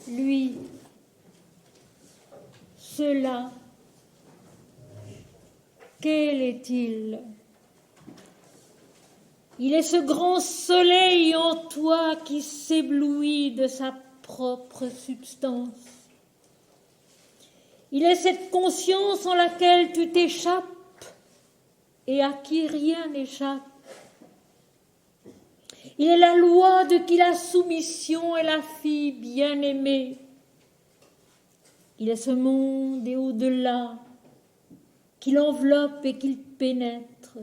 lui, cela, quel est-il? Il est ce grand soleil en toi qui s'éblouit de sa propre substance. Il est cette conscience en laquelle tu t'échappes et à qui rien n'échappe. Il est la loi de qui la soumission est la fille bien-aimée. Il est ce monde et au-delà qui l'enveloppe et qu'il pénètre.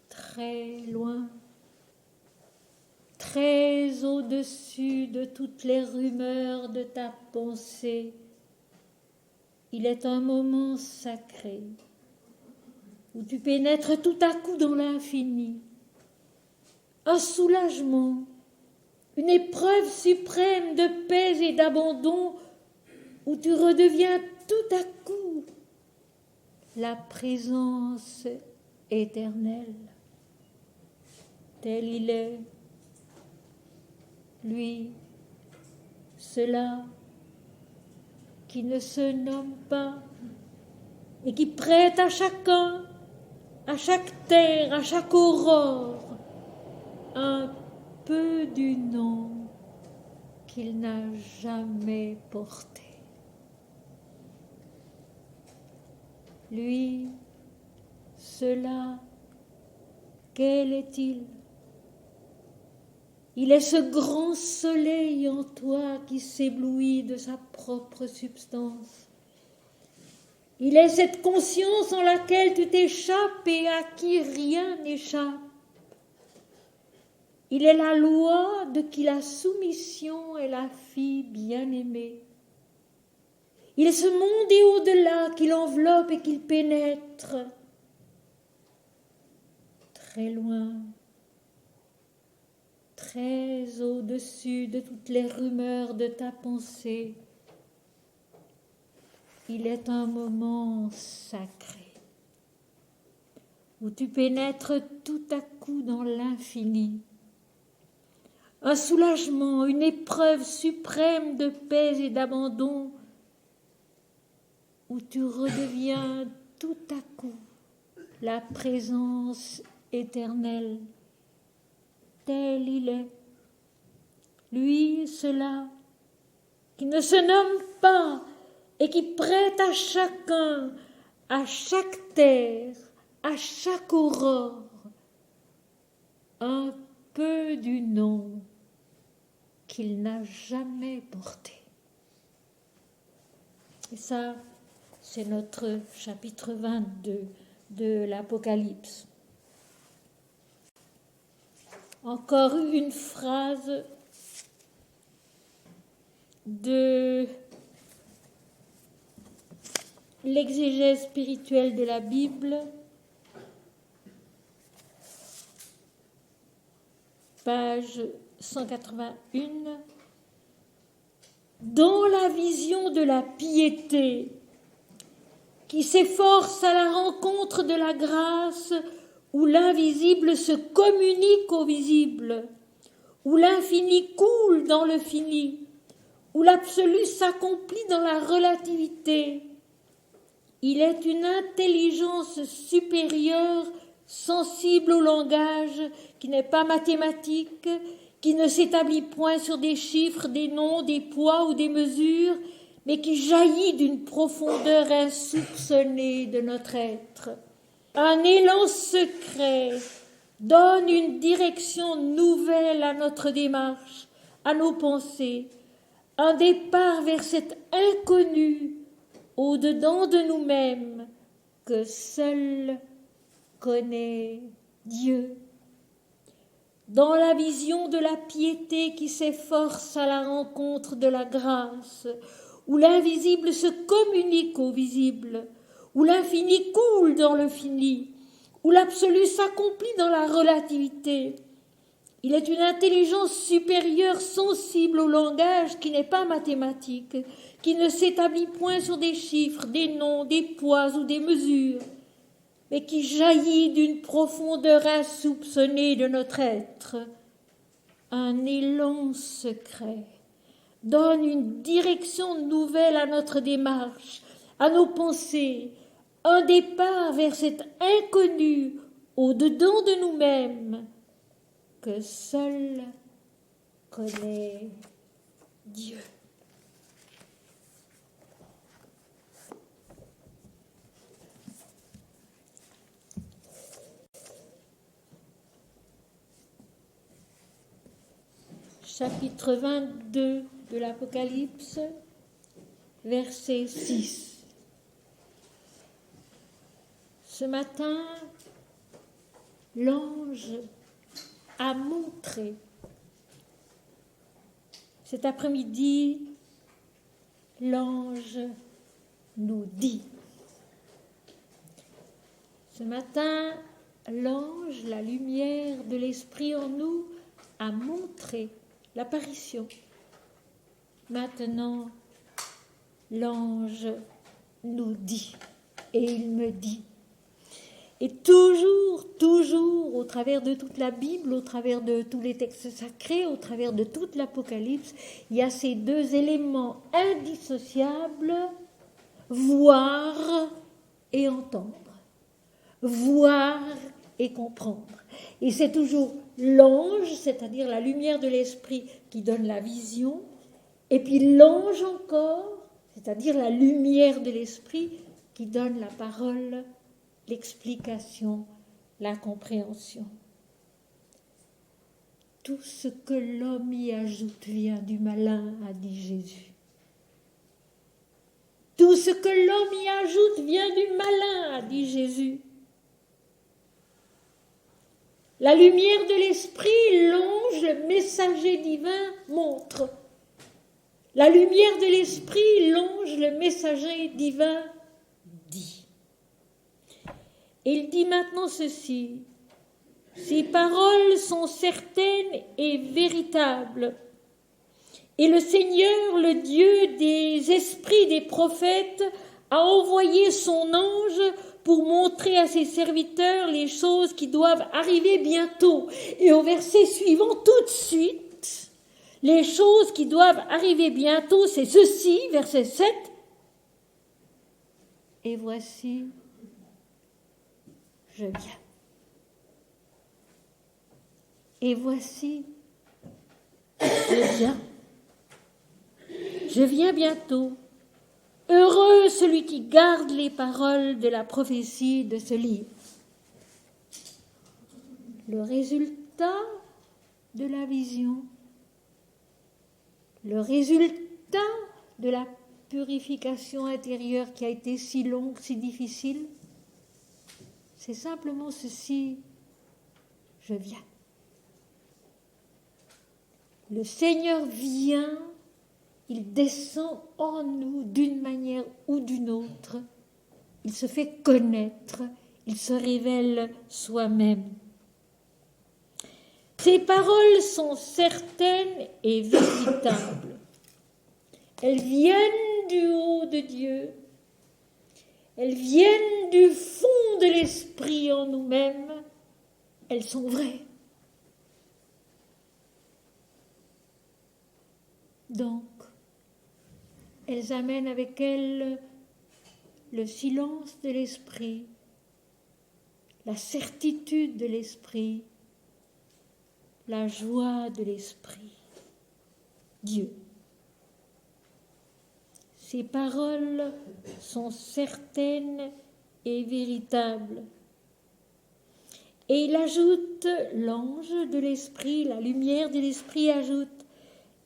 Très loin, très au-dessus de toutes les rumeurs de ta pensée, il est un moment sacré où tu pénètres tout à coup dans l'infini. Un soulagement, une épreuve suprême de paix et d'abandon où tu redeviens tout à coup la présence éternelle. Tel il est, lui, cela qui ne se nomme pas et qui prête à chacun, à chaque terre, à chaque aurore, un peu du nom qu'il n'a jamais porté. Lui, cela, quel est-il? Il est ce grand soleil en toi qui s'éblouit de sa propre substance. Il est cette conscience en laquelle tu t'échappes et à qui rien n'échappe. Il est la loi de qui la soumission est la fille bien-aimée. Il est ce monde et au-delà qui l'enveloppe et qu'il pénètre. Très loin, très au-dessus de toutes les rumeurs de ta pensée, il est un moment sacré où tu pénètres tout à coup dans l'infini. Un soulagement, une épreuve suprême de paix et d'abandon où tu redeviens tout à coup la présence éternelle. Tel il est, lui, cela, qui ne se nomme pas et qui prête à chacun, à chaque terre, à chaque aurore, un peu du nom qu'il n'a jamais porté. Et ça, c'est notre chapitre 22 de l'Apocalypse. Encore une phrase de l'exégèse spirituelle de la Bible, page 181. Dans la vision de la piété qui s'efforce à la rencontre de la grâce, où l'invisible se communique au visible, où l'infini coule dans le fini, où l'absolu s'accomplit dans la relativité, il est une intelligence supérieure, sensible au langage, qui n'est pas mathématique, qui ne s'établit point sur des chiffres, des noms, des poids ou des mesures, mais qui jaillit d'une profondeur insoupçonnée de notre être. Un élan secret donne une direction nouvelle à notre démarche, à nos pensées, un départ vers cet inconnu au-dedans de nous-mêmes que seul connaît Dieu. Dans la vision de la piété qui s'efforce à la rencontre de la grâce, où l'invisible se communique au visible, où l'infini coule dans le fini, où l'absolu s'accomplit dans la relativité. Il est une intelligence supérieure sensible au langage qui n'est pas mathématique, qui ne s'établit point sur des chiffres, des noms, des poids ou des mesures, mais qui jaillit d'une profondeur insoupçonnée de notre être. Un élan secret donne une direction nouvelle à notre démarche, à nos pensées, un départ vers cet inconnu au-dedans de nous-mêmes que seul connaît Dieu. Chapitre 22 de l'Apocalypse, verset 6. Ce matin, l'ange a montré. Cet après-midi, l'ange nous dit. Ce matin, l'ange, la lumière de l'esprit en nous, a montré l'apparition. Maintenant, l'ange nous dit, et il me dit. Et toujours, au travers de toute la Bible, au travers de tous les textes sacrés, au travers de toute l'Apocalypse, il y a ces deux éléments indissociables, voir et entendre. Voir et comprendre. Et c'est toujours l'ange, c'est-à-dire la lumière de l'esprit qui donne la vision, et puis l'ange encore, c'est-à-dire la lumière de l'esprit qui donne la parole, l'explication, la compréhension. Tout ce que l'homme y ajoute vient du malin, a dit Jésus. Tout ce que l'homme y ajoute vient du malin, a dit Jésus. La lumière de l'esprit, l'ange, le messager divin, montre. La lumière de l'esprit, l'ange, le messager divin, dit. Et il dit maintenant ceci. Ces paroles sont certaines et véritables. Et le Seigneur, le Dieu des esprits des prophètes, a envoyé son ange pour montrer à ses serviteurs les choses qui doivent arriver bientôt. Et au verset suivant, tout de suite, les choses qui doivent arriver bientôt, c'est ceci, verset 7. Et voici, je viens. Et voici, je viens. Je viens bientôt. Heureux celui qui garde les paroles de la prophétie de ce livre. Le résultat de la vision, le résultat de la purification intérieure qui a été si longue, si difficile, c'est simplement ceci, je viens. Le Seigneur vient, il descend en nous d'une manière ou d'une autre. Il se fait connaître, il se révèle soi-même. Ces paroles sont certaines et véritables. Elles viennent du haut de Dieu. Elles viennent du fond de l'esprit en nous-mêmes. Elles sont vraies. Donc, elles amènent avec elles le silence de l'esprit, la certitude de l'esprit, la joie de l'esprit. Dieu. Ces paroles sont certaines et véritables. Et il ajoute, l'ange de l'esprit, la lumière de l'esprit ajoute,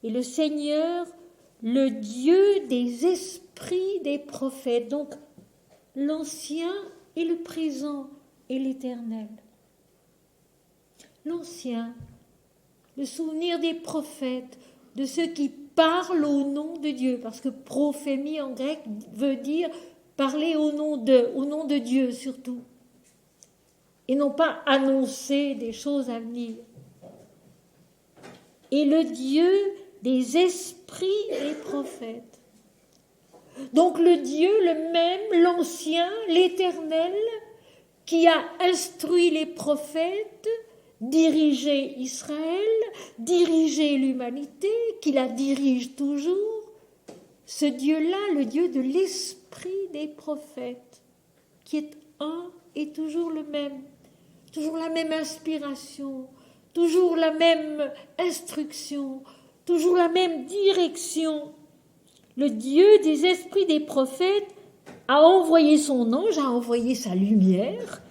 et le Seigneur, le Dieu des esprits des prophètes, donc l'ancien et le présent et l'éternel. L'ancien, le souvenir des prophètes, de ceux qui parlent au nom de Dieu, parce que prophémie en grec veut dire parler au nom de Dieu surtout, et non pas annoncer des choses à venir. Et le Dieu des esprits des prophètes. Donc le Dieu, le même, l'ancien, l'éternel, qui a instruit les prophètes diriger Israël, diriger l'humanité, qui la dirige toujours, ce Dieu-là, le Dieu de l'esprit des prophètes, qui est un et toujours le même, toujours la même inspiration, toujours la même instruction, toujours la même direction. Le Dieu des esprits des prophètes a envoyé son ange, a envoyé sa lumière,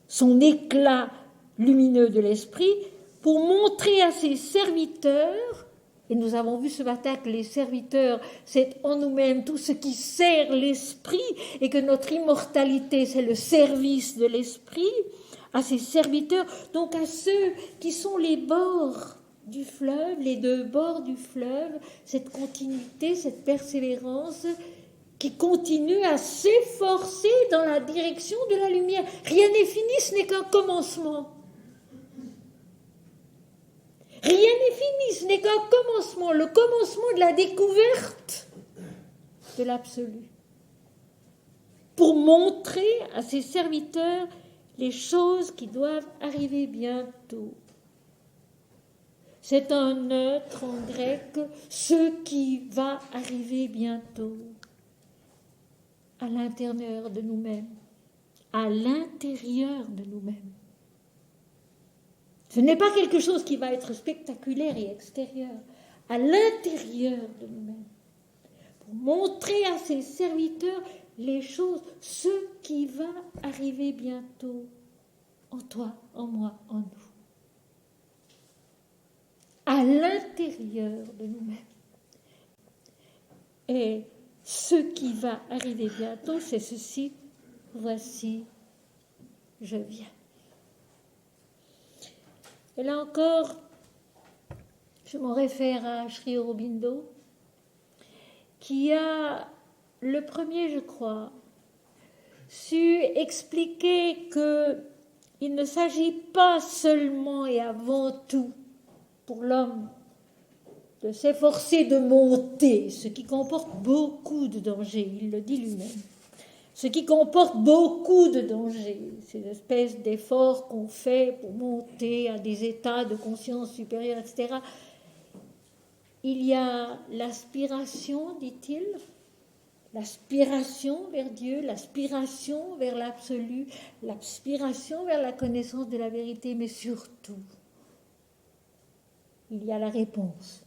son éclat lumineux de l'esprit, pour montrer à ses serviteurs, et nous avons vu ce matin que les serviteurs, c'est en nous-mêmes tout ce qui sert l'esprit, et que notre immortalité, c'est le service de l'esprit, à ses serviteurs, donc à ceux qui sont les bords du fleuve, les deux bords du fleuve, cette continuité, cette persévérance qui continue à s'efforcer dans la direction de la lumière. Rien n'est fini, ce n'est qu'un commencement. Rien n'est fini, ce n'est qu'un commencement, le commencement de la découverte de l'absolu. Pour montrer à ses serviteurs les choses qui doivent arriver bientôt. C'est un neutre en grec, ce qui va arriver bientôt, à l'intérieur de nous-mêmes, à l'intérieur de nous-mêmes. Ce n'est pas quelque chose qui va être spectaculaire et extérieur, à l'intérieur de nous-mêmes, pour montrer à ses serviteurs les choses, ce qui va arriver bientôt, en toi, en moi, en nous. À l'intérieur de nous-mêmes. Et ce qui va arriver bientôt, c'est ceci, voici, je viens. Et là encore, je m'en réfère à Sri Aurobindo, qui a, le premier, je crois, su expliquer qu'il ne s'agit pas seulement et avant tout pour l'homme de s'efforcer de monter, ce qui comporte beaucoup de dangers, il le dit lui-même, ce qui comporte beaucoup de dangers, ces espèces d'efforts qu'on fait pour monter à des états de conscience supérieure, etc. Il y a l'aspiration, dit-il, l'aspiration vers Dieu, l'aspiration vers l'absolu, l'aspiration vers la connaissance de la vérité, mais surtout, il y a la réponse,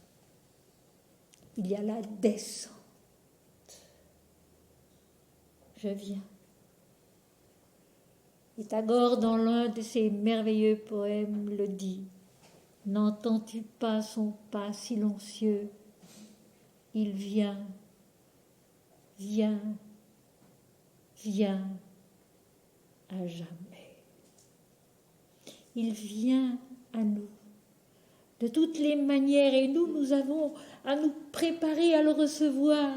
il y a la descente. Je viens. Et Tagore, dans l'un de ses merveilleux poèmes, le dit. N'entends-tu pas son pas silencieux? Il vient, vient, vient à jamais. Il vient à nous. De toutes les manières, et nous avons à nous préparer à le recevoir,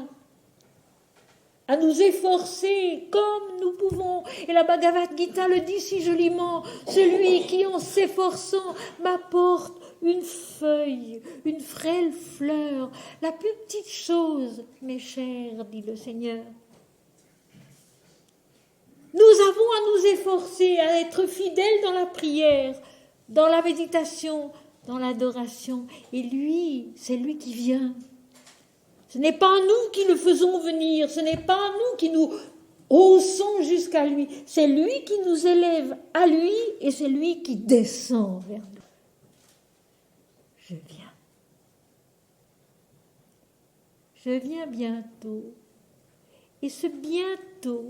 à nous efforcer comme nous pouvons. Et la Bhagavad Gita le dit si joliment, celui qui en s'efforçant m'apporte une feuille, une frêle fleur, la plus petite chose, mes chers, dit le Seigneur. Nous avons à nous efforcer, à être fidèles dans la prière, dans la méditation, dans l'adoration. Et lui, c'est lui qui vient. Ce n'est pas nous qui le faisons venir, ce n'est pas nous qui nous haussons jusqu'à lui, c'est lui qui nous élève à lui et c'est lui qui descend vers nous. Je viens. Je viens bientôt. Et ce bientôt,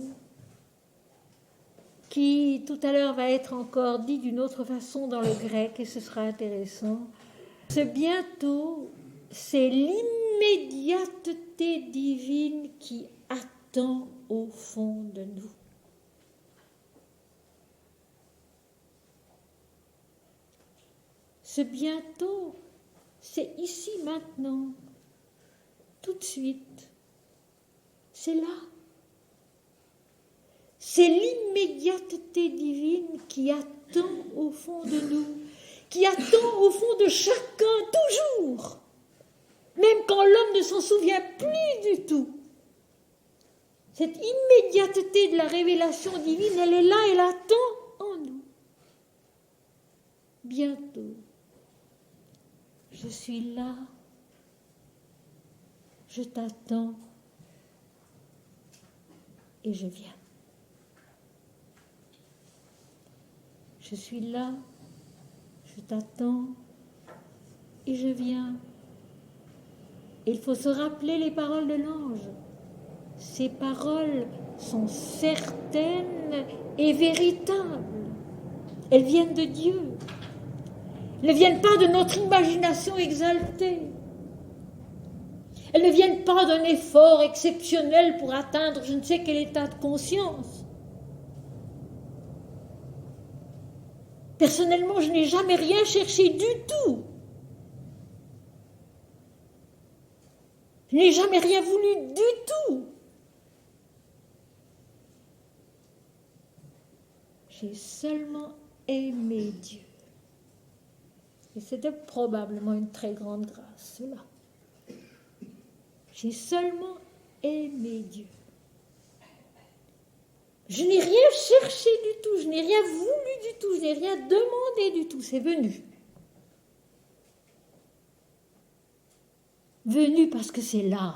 qui tout à l'heure va être encore dit d'une autre façon dans le grec, et ce sera intéressant, ce bientôt, c'est l'immédiateté divine qui attend au fond de nous. Ce bientôt, c'est ici, maintenant, tout de suite. C'est là. C'est l'immédiateté divine qui attend au fond de nous, qui attend au fond de chacun, toujours. Même quand l'homme ne s'en souvient plus du tout. Cette immédiateté de la révélation divine, elle est là, elle attend en nous. bientôt. Je suis là, je t'attends et je viens. Je suis là, je t'attends et je viens. Et il faut se rappeler les paroles de l'ange. Ces paroles sont certaines et véritables. Elles viennent de Dieu. Elles ne viennent pas de notre imagination exaltée. Elles ne viennent pas d'un effort exceptionnel pour atteindre je ne sais quel état de conscience. Personnellement, je n'ai jamais rien cherché du tout. Je n'ai jamais rien voulu du tout. J'ai seulement aimé Dieu. Et c'était probablement une très grande grâce, cela. J'ai seulement aimé Dieu. Je n'ai rien cherché du tout, je n'ai rien voulu du tout, je n'ai rien demandé du tout, c'est venu. Venu parce que c'est là.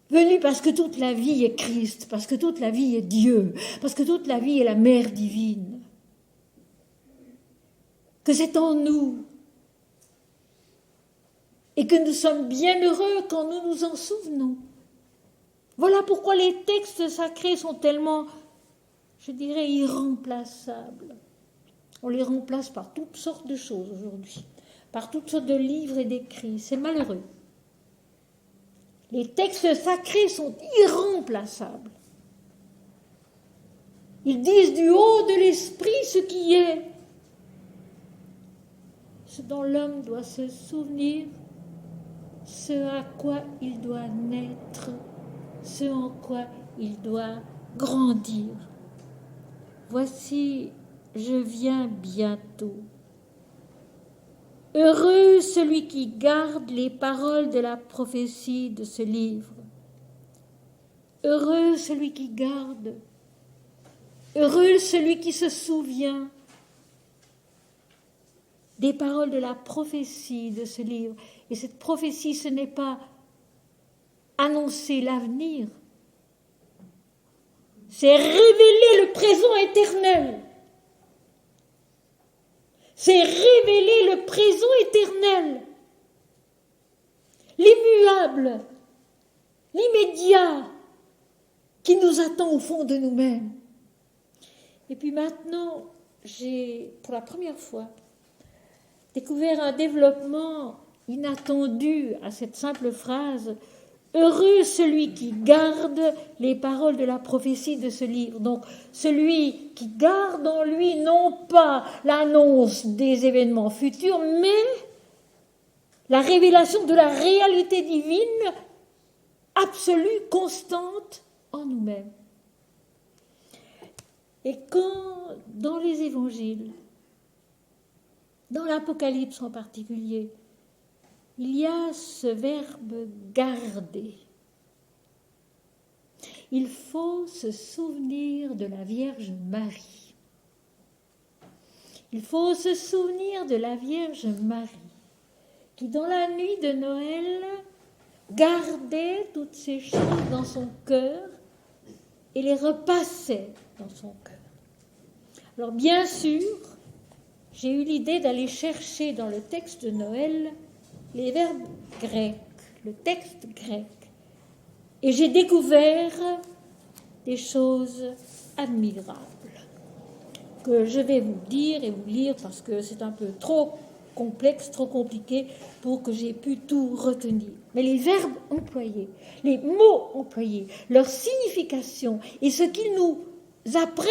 Venu parce que toute la vie est Christ, parce que toute la vie est Dieu, parce que toute la vie est la mère divine. Que c'est en nous. Et que nous sommes bien heureux quand nous nous en souvenons. Voilà pourquoi les textes sacrés sont tellement, je dirais, irremplaçables. On les remplace par toutes sortes de choses aujourd'hui, par toutes sortes de livres et d'écrits. C'est malheureux. Les textes sacrés sont irremplaçables. Ils disent du haut de l'esprit ce qui est, ce dont l'homme doit se souvenir, ce à quoi il doit naître, ce en quoi il doit grandir. Voici, je viens bientôt. Heureux celui qui garde les paroles de la prophétie de ce livre. Heureux celui qui garde. Heureux celui qui se souvient des paroles de la prophétie de ce livre. Et cette prophétie, ce n'est pas annoncer l'avenir, c'est révéler le présent éternel. C'est révéler le présent éternel, l'immuable, l'immédiat qui nous attend au fond de nous-mêmes. Et puis maintenant, j'ai, pour la première fois, découvert un développement inattendu à cette simple phrase « Heureux celui qui garde les paroles de la prophétie de ce livre ». Donc, celui qui garde en lui non pas l'annonce des événements futurs, mais la révélation de la réalité divine absolue, constante en nous-mêmes. Et quand, dans les évangiles, dans l'Apocalypse en particulier, il y a ce verbe « garder ». Il faut se souvenir de la Vierge Marie. Il faut se souvenir de la Vierge Marie, qui dans la nuit de Noël gardait toutes ces choses dans son cœur et les repassait dans son cœur. Alors bien sûr, j'ai eu l'idée d'aller chercher dans le texte de Noël les verbes grecs, le texte grec. Et j'ai découvert des choses admirables que je vais vous dire et vous lire parce que c'est un peu trop complexe, trop compliqué pour que j'ai pu tout retenir. Mais les verbes employés, les mots employés, leur signification et ce qu'ils nous apprennent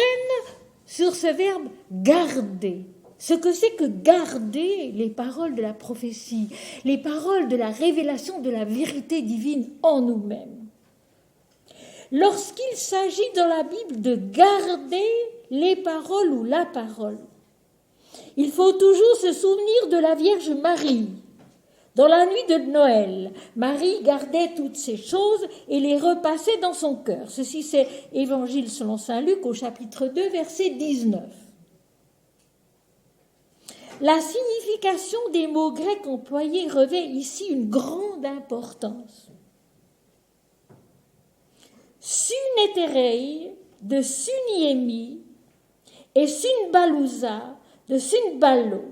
sur ce verbe « garder ». Ce que c'est que garder les paroles de la prophétie, les paroles de la révélation de la vérité divine en nous-mêmes. Lorsqu'il s'agit dans la Bible de garder les paroles ou la parole, il faut toujours se souvenir de la Vierge Marie. Dans la nuit de Noël, Marie gardait toutes ces choses et les repassait dans son cœur. Ceci, c'est Évangile selon saint Luc au chapitre 2, verset 19. La signification des mots grecs employés revêt ici une grande importance. Sunéterei de Suniemi et Sunbalousa de Sunballo.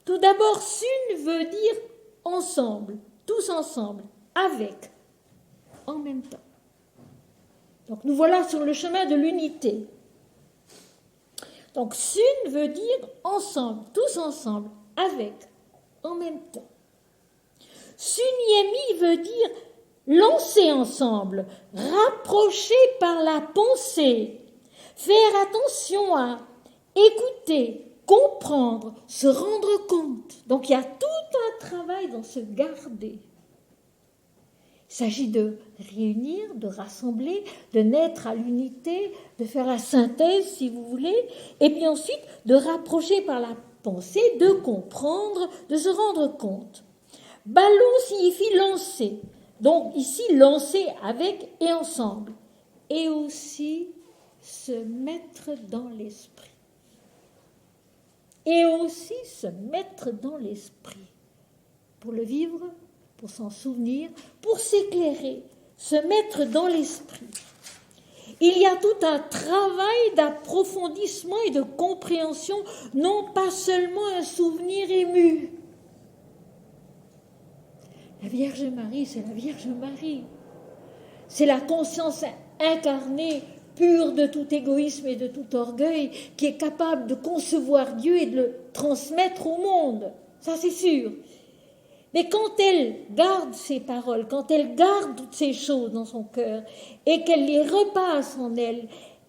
Tout d'abord, sun veut dire ensemble, tous ensemble, avec, en même temps. Donc nous voilà sur le chemin de l'unité. Donc sun veut dire ensemble, tous ensemble, avec, en même temps. Suniemi veut dire lancer ensemble, rapprocher par la pensée, faire attention à écouter, comprendre, se rendre compte. Donc il y a tout un travail dans ce garder. Il s'agit de réunir, de rassembler, de naître à l'unité, de faire la synthèse si vous voulez, et puis ensuite de rapprocher par la pensée, de comprendre, de se rendre compte. Ballon signifie lancer, donc ici lancer avec et ensemble, et aussi se mettre dans l'esprit. Et aussi se mettre dans l'esprit pour le vivre, pour s'en souvenir, pour s'éclairer, se mettre dans l'esprit. Il y a tout un travail d'approfondissement et de compréhension, non pas seulement un souvenir ému. La Vierge Marie, c'est la Vierge Marie. C'est la conscience incarnée, pure de tout égoïsme et de tout orgueil, qui est capable de concevoir Dieu et de le transmettre au monde. Ça, c'est sûr. Mais quand elle garde ses paroles, quand elle garde toutes ces choses dans son cœur et qu'elle les repasse en elle,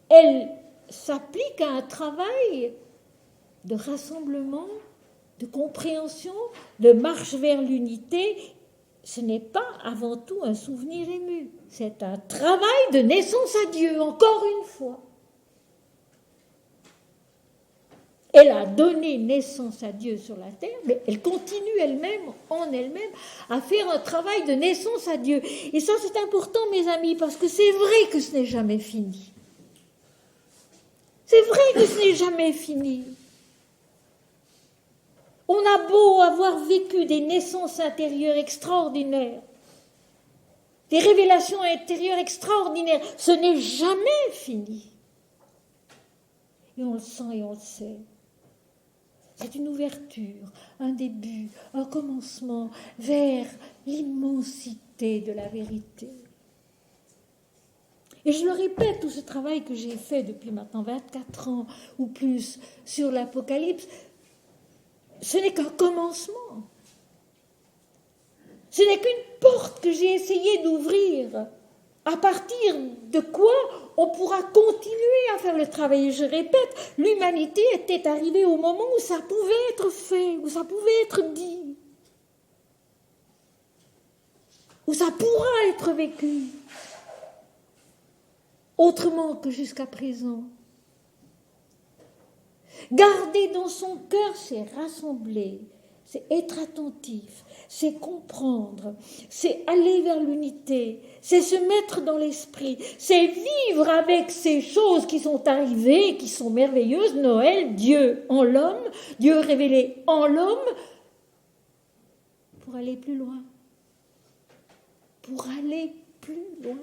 elle s'applique à un travail de rassemblement, de compréhension, de marche vers l'unité. Ce n'est pas avant tout un souvenir ému, c'est un travail de naissance à Dieu, encore une fois. Elle a donné naissance à Dieu sur la terre, mais elle continue elle-même, en elle-même, à faire un travail de naissance à Dieu. Et ça, c'est important, mes amis, parce que c'est vrai que ce n'est jamais fini. C'est vrai que ce n'est jamais fini. On a beau avoir vécu des naissances intérieures extraordinaires, des révélations intérieures extraordinaires, ce n'est jamais fini. Et on le sent et on le sait. C'est une ouverture, un début, un commencement vers l'immensité de la vérité. Et je le répète, tout ce travail que j'ai fait depuis maintenant 24 ans ou plus sur l'Apocalypse, ce n'est qu'un commencement. Ce n'est qu'une porte que j'ai essayé d'ouvrir, à partir de quoi on pourra continuer à faire le travail. Et je répète, l'humanité était arrivée au moment où ça pouvait être fait, où ça pouvait être dit, où ça pourra être vécu, autrement que jusqu'à présent. Garder dans son cœur, c'est rassembler, c'est être attentif, c'est comprendre, c'est aller vers l'unité, c'est se mettre dans l'esprit, c'est vivre avec ces choses qui sont arrivées, qui sont merveilleuses, Noël, Dieu en l'homme, Dieu révélé en l'homme, pour aller plus loin. Pour aller plus loin.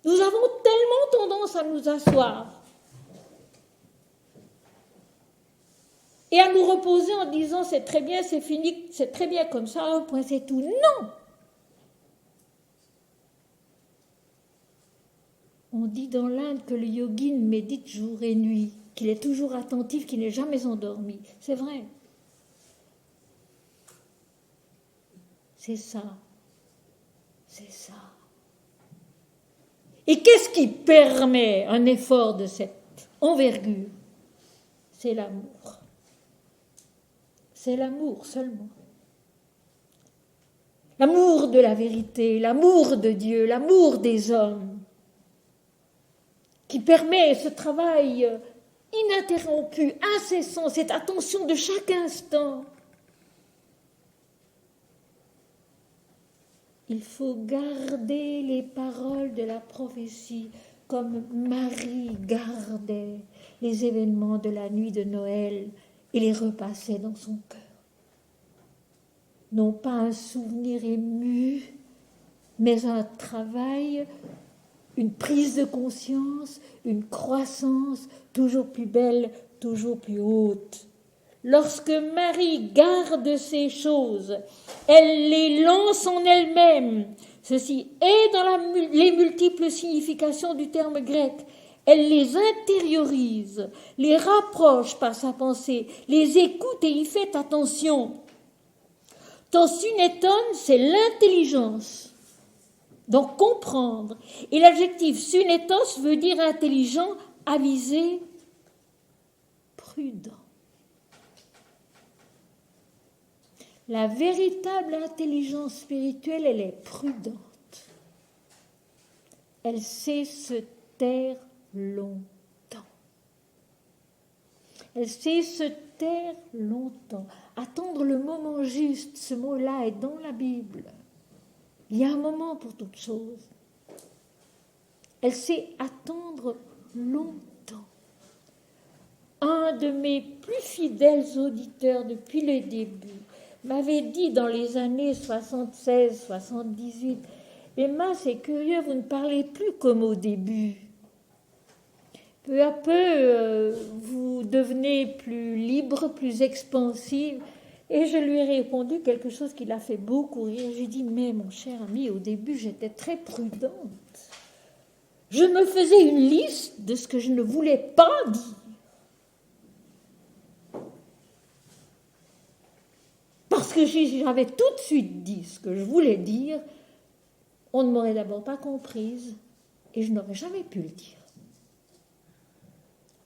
Nous avons tellement tendance à nous asseoir et à nous reposer en disant c'est très bien, c'est fini, c'est très bien comme ça, un point c'est tout. Non! On dit dans l'Inde que le yogin médite jour et nuit, qu'il est toujours attentif, qu'il n'est jamais endormi. C'est vrai. C'est ça. C'est ça. Et qu'est-ce qui permet un effort de cette envergure? C'est l'amour. C'est l'amour seulement. L'amour de la vérité, l'amour de Dieu, l'amour des hommes, qui permet ce travail ininterrompu, incessant, cette attention de chaque instant. Il faut garder les paroles de la prophétie comme Marie gardait les événements de la nuit de Noël et les repassait dans son cœur. Non pas un souvenir ému, mais un travail, une prise de conscience, une croissance toujours plus belle, toujours plus haute. Lorsque Marie garde ces choses, elle les lance en elle-même. Ceci est dans les multiples significations du terme grec. Elle les intériorise, les rapproche par sa pensée, les écoute et y fait attention. Ton sunéton, c'est l'intelligence. Donc comprendre. Et l'adjectif sunétos veut dire intelligent, avisé, prudent. La véritable intelligence spirituelle, elle est prudente. Elle sait se taire longtemps. Elle sait se taire longtemps. Attendre le moment juste, ce mot-là est dans la Bible. Il y a un moment pour toute chose. Elle sait attendre longtemps. Un de mes plus fidèles auditeurs depuis le début m'avait dit dans les années 76-78, « Emma, c'est curieux, vous ne parlez plus comme au début. Peu à peu, vous devenez plus libre, plus expansive. » Et je lui ai répondu quelque chose qui l'a fait beaucoup rire. J'ai dit, mais mon cher ami, au début, j'étais très prudente. Je me faisais une liste de ce que je ne voulais pas dire. Parce que si j'avais tout de suite dit ce que je voulais dire, on ne m'aurait d'abord pas comprise et je n'aurais jamais pu le dire.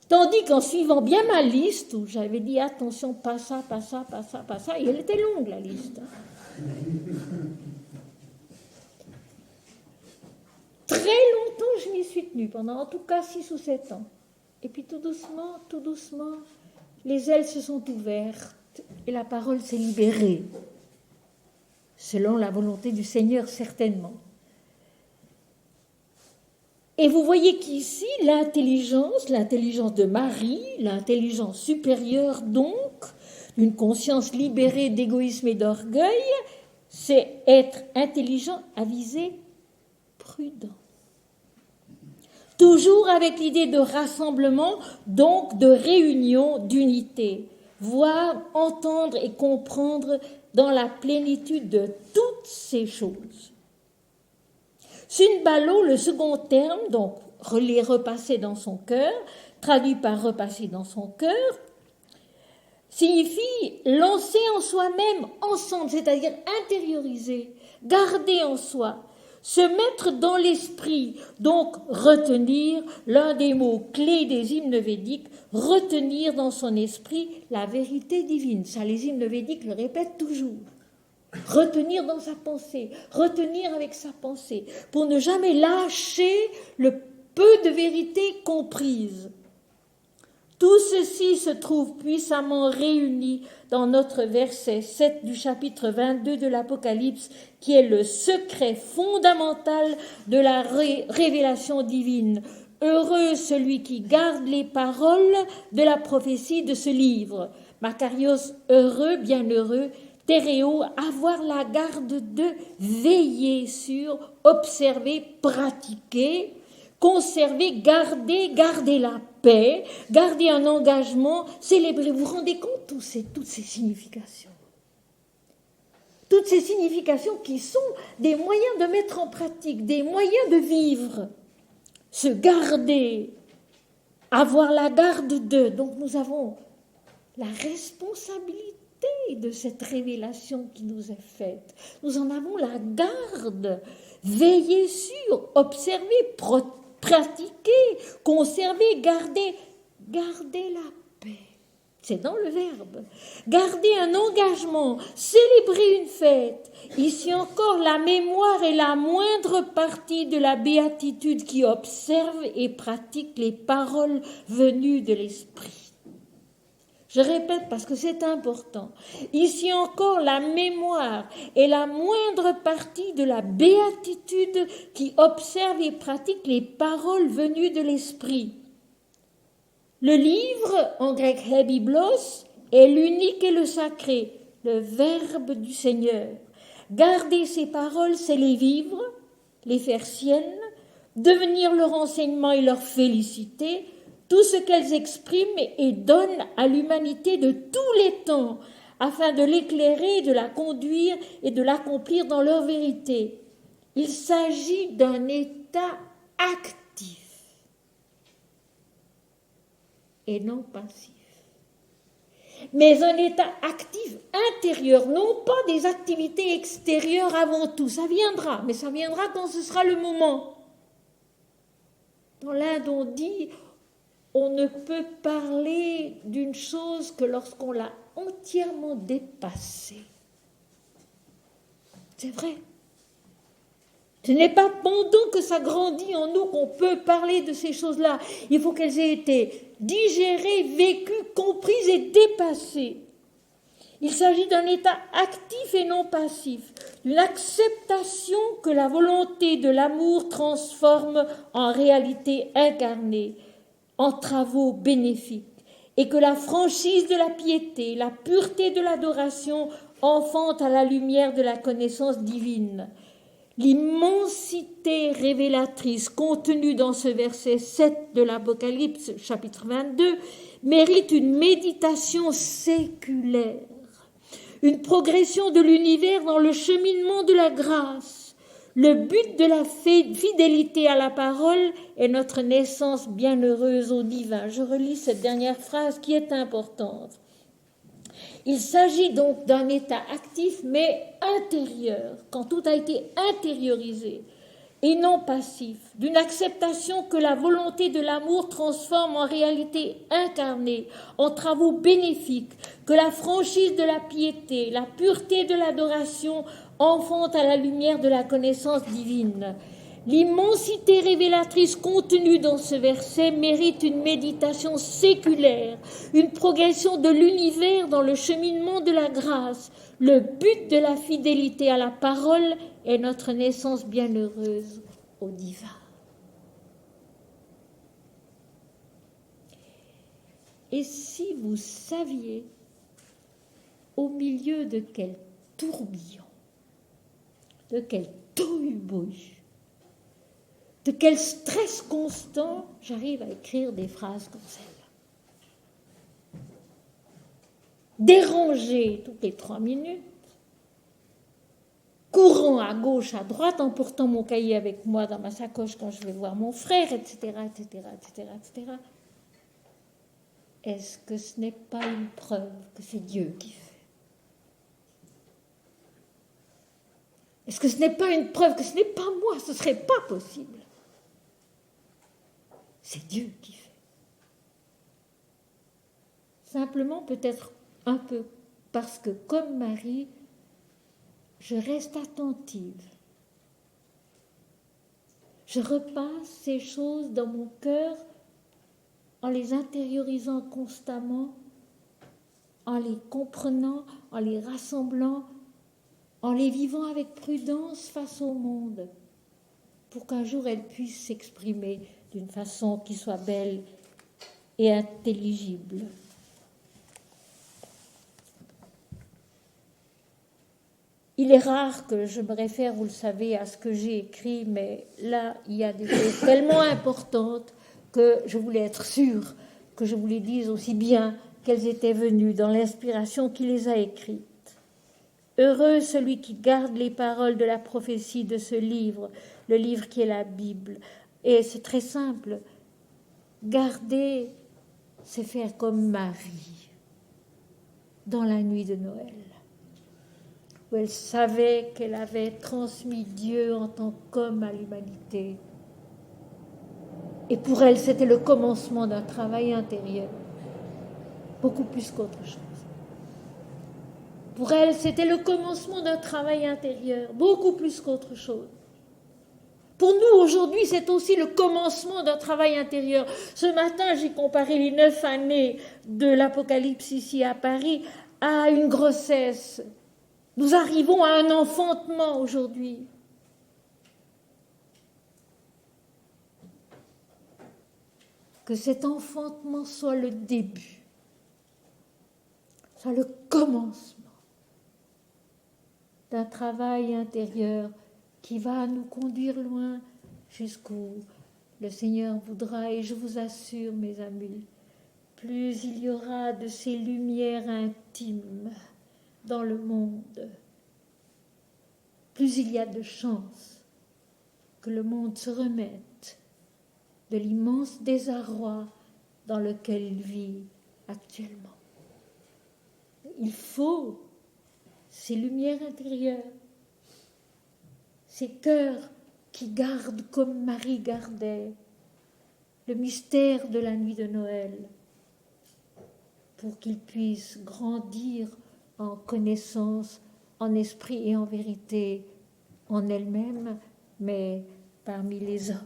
Tandis qu'en suivant bien ma liste, où j'avais dit attention, pas ça, pas ça, pas ça, pas ça, et elle était longue la liste. Très longtemps, je m'y suis tenue, pendant en tout cas 6 ou 7 ans. Et puis tout doucement, les ailes se sont ouvertes et la parole s'est libérée, selon la volonté du Seigneur certainement. Et vous voyez qu'ici, l'intelligence de Marie, l'intelligence supérieure donc, d'une conscience libérée d'égoïsme et d'orgueil, c'est être intelligent, avisé, prudent. Toujours avec l'idée de rassemblement, donc de réunion, d'unité. Voir, entendre et comprendre dans la plénitude de toutes ces choses. Sunbalo, le second terme, donc les repasser dans son cœur, traduit par repasser dans son cœur, signifie lancer en soi-même ensemble, c'est-à-dire intérioriser, garder en soi, se mettre dans l'esprit, donc retenir, l'un des mots clés des hymnes védiques, retenir dans son esprit la vérité divine. Ça, les hymnes védiques le répètent toujours. Retenir dans sa pensée, retenir avec sa pensée, pour ne jamais lâcher le peu de vérité comprise. Tout ceci se trouve puissamment réuni dans notre verset 7 du chapitre 22 de l'Apocalypse, qui est le secret fondamental de la révélation divine. Heureux celui qui garde les paroles de la prophétie de ce livre. Makarios, heureux, bienheureux, Théréo, avoir la garde de veiller sur, observer, pratiquer, conserver, garder la paix, garder un engagement, célébrer. Vous vous rendez compte toutes ces significations? Toutes ces significations qui sont des moyens de mettre en pratique, des moyens de vivre, se garder, avoir la garde de. Donc nous avons la responsabilité de cette révélation qui nous est faite. Nous en avons la garde. Veiller sur, observer, pratiquer, conserver, garder la paix. C'est dans le verbe. Garder un engagement, célébrer une fête. Ici encore, la mémoire est la moindre partie de la béatitude qui observe et pratique les paroles venues de l'esprit. Je répète parce que c'est important. Ici encore, la mémoire est la moindre partie de la béatitude qui observe et pratique les paroles venues de l'esprit. Le livre, en grec hebiblos, est l'unique et le sacré, le Verbe du Seigneur. Garder ces paroles, c'est les vivre, les faire siennes, devenir leur enseignement et leur félicité, tout ce qu'elles expriment et donnent à l'humanité de tous les temps, afin de l'éclairer, de la conduire et de l'accomplir dans leur vérité. Il s'agit d'un état actif et non passif. Mais un état actif intérieur, non pas des activités extérieures avant tout. Ça viendra, mais ça viendra quand ce sera le moment. Dans l'Inde, on dit on ne peut parler d'une chose que lorsqu'on l'a entièrement dépassée. C'est vrai. Ce n'est pas pendant que ça grandit en nous qu'on peut parler de ces choses-là. Il faut qu'elles aient été digérées, vécues, comprises et dépassées. Il s'agit d'un état actif et non passif, d'une acceptation que la volonté de l'amour transforme en réalité incarnée, en travaux bénéfiques, et que la franchise de la piété, la pureté de l'adoration enfantent à la lumière de la connaissance divine. L'immensité révélatrice contenue dans ce verset 7 de l'Apocalypse, chapitre 22, mérite une méditation séculaire, une progression de l'univers dans le cheminement de la grâce. Le but de la fidélité à la parole est notre naissance bienheureuse au divin. Je relis cette dernière phrase qui est importante. Il s'agit donc d'un état actif mais intérieur, quand tout a été intériorisé, et non passif, d'une acceptation que la volonté de l'amour transforme en réalité incarnée, en travaux bénéfiques, que la franchise de la piété, la pureté de l'adoration enfantent à la lumière de la connaissance divine. L'immensité révélatrice contenue dans ce verset mérite une méditation séculaire, une progression de l'univers dans le cheminement de la grâce. Le but de la fidélité à la parole est notre naissance bienheureuse au divin. Et si vous saviez au milieu de quel tourbillon, de quel tohu-bohu, de quel stress constant j'arrive à écrire des phrases comme celle-là. Dérangée toutes les 3 minutes, courant à gauche, à droite, emportant mon cahier avec moi dans ma sacoche quand je vais voir mon frère, etc., etc., etc., etc. Est-ce que ce n'est pas une preuve que c'est Dieu qui fait? Est-ce que ce n'est pas une preuve que ce n'est pas moi? Ce ne serait pas possible. C'est Dieu qui fait. Simplement, peut-être un peu, parce que comme Marie, je reste attentive. Je repasse ces choses dans mon cœur en les intériorisant constamment, en les comprenant, en les rassemblant, en les vivant avec prudence face au monde, pour qu'un jour elles puissent s'exprimer d'une façon qui soit belle et intelligible. Il est rare que je me réfère, vous le savez, à ce que j'ai écrit, mais là, il y a des choses tellement importantes que je voulais être sûre que je vous les dise aussi bien qu'elles étaient venues dans l'inspiration qui les a écrites. Heureux celui qui garde les paroles de la prophétie de ce livre, le livre qui est la Bible. Et c'est très simple. Garder, c'est faire comme Marie dans la nuit de Noël, où elle savait qu'elle avait transmis Dieu en tant qu'homme à l'humanité. Et pour elle, c'était le commencement d'un travail intérieur, beaucoup plus qu'autre chose. Pour elle, c'était le commencement d'un travail intérieur, beaucoup plus qu'autre chose. Pour nous, aujourd'hui, c'est aussi le commencement d'un travail intérieur. Ce matin, j'ai comparé les 9 années de l'Apocalypse ici à Paris à une grossesse. Nous arrivons à un enfantement aujourd'hui. que cet enfantement soit le début, soit le commencement d'un travail intérieur qui va nous conduire loin jusqu'où le Seigneur voudra. Et je vous assure, mes amis, plus il y aura de ces lumières intimes dans le monde, plus il y a de chances que le monde se remette de l'immense désarroi dans lequel il vit actuellement. Il faut ces lumières intérieures, ces cœurs qui gardent comme Marie gardait le mystère de la nuit de Noël, pour qu'ils puissent grandir en connaissance, en esprit et en vérité, en elles-mêmes, mais parmi les hommes.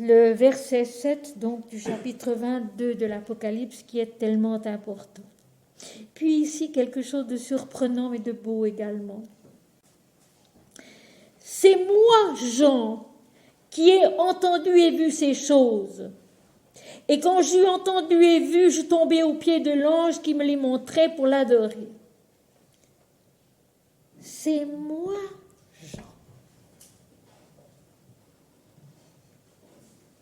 Le verset 7 donc, du chapitre 22 de l'Apocalypse qui est tellement important. Puis ici, quelque chose de surprenant mais de beau également. C'est moi, Jean, qui ai entendu et vu ces choses. Et quand j'eus entendu et vu, je tombais aux pieds de l'ange qui me les montrait pour l'adorer. C'est moi, Jean.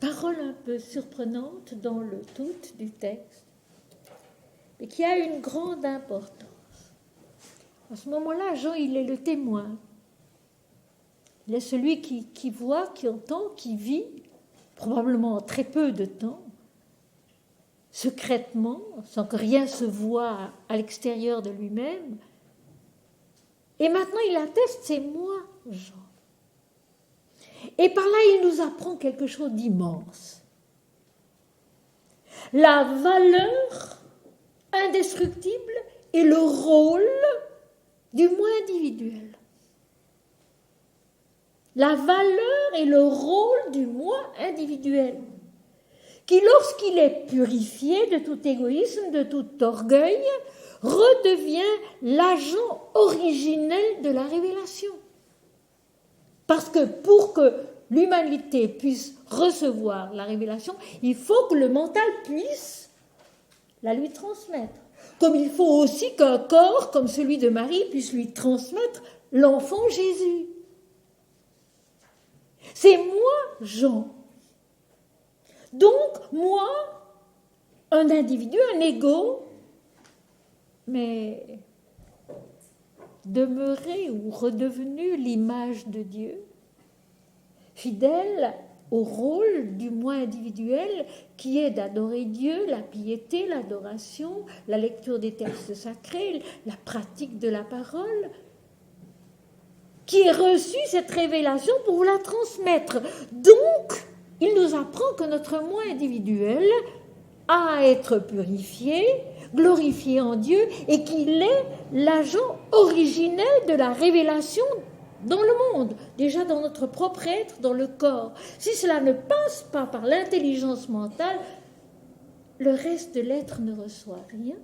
Parole un peu surprenante dans le tout du texte, mais qui a une grande importance. À ce moment-là, Jean, il est le témoin. Il est celui qui voit, qui entend, qui vit, probablement très peu de temps, secrètement, sans que rien se voie à l'extérieur de lui-même. Et maintenant, il atteste, c'est moi, Jean. Et par là, il nous apprend quelque chose d'immense. La valeur indestructible et le rôle du moi individuel. La valeur et le rôle du moi individuel, qui, lorsqu'il est purifié de tout égoïsme, de tout orgueil, redevient l'agent originel de la révélation. Parce que pour que l'humanité puisse recevoir la révélation, il faut que le mental puisse la lui transmettre. Comme il faut aussi qu'un corps comme celui de Marie puisse lui transmettre l'enfant Jésus. C'est moi, Jean. Donc, moi, un individu, un ego, mais demeuré ou redevenu l'image de Dieu, fidèle au rôle du moi individuel qui est d'adorer Dieu, la piété, l'adoration, la lecture des textes sacrés, la pratique de la parole, qui ait reçu cette révélation pour vous la transmettre. Donc, il nous apprend que notre moi individuel a à être purifié, glorifié en Dieu, et qu'il est l'agent originel de la révélation dans le monde, déjà dans notre propre être, dans le corps. Si cela ne passe pas par l'intelligence mentale, le reste de l'être ne reçoit rien.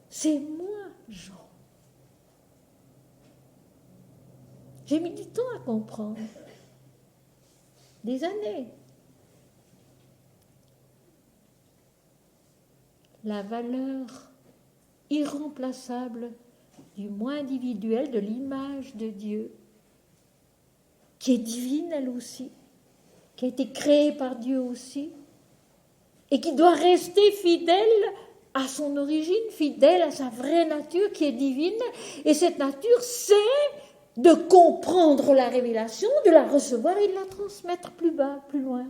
C'est moi, Jean. J'ai mis du temps à comprendre. Des années. La valeur irremplaçable du moi individuel, de l'image de Dieu, qui est divine elle aussi, qui a été créée par Dieu aussi, et qui doit rester fidèle à son origine, fidèle à sa vraie nature qui est divine, et cette nature c'est de comprendre la révélation, de la recevoir et de la transmettre plus bas, plus loin.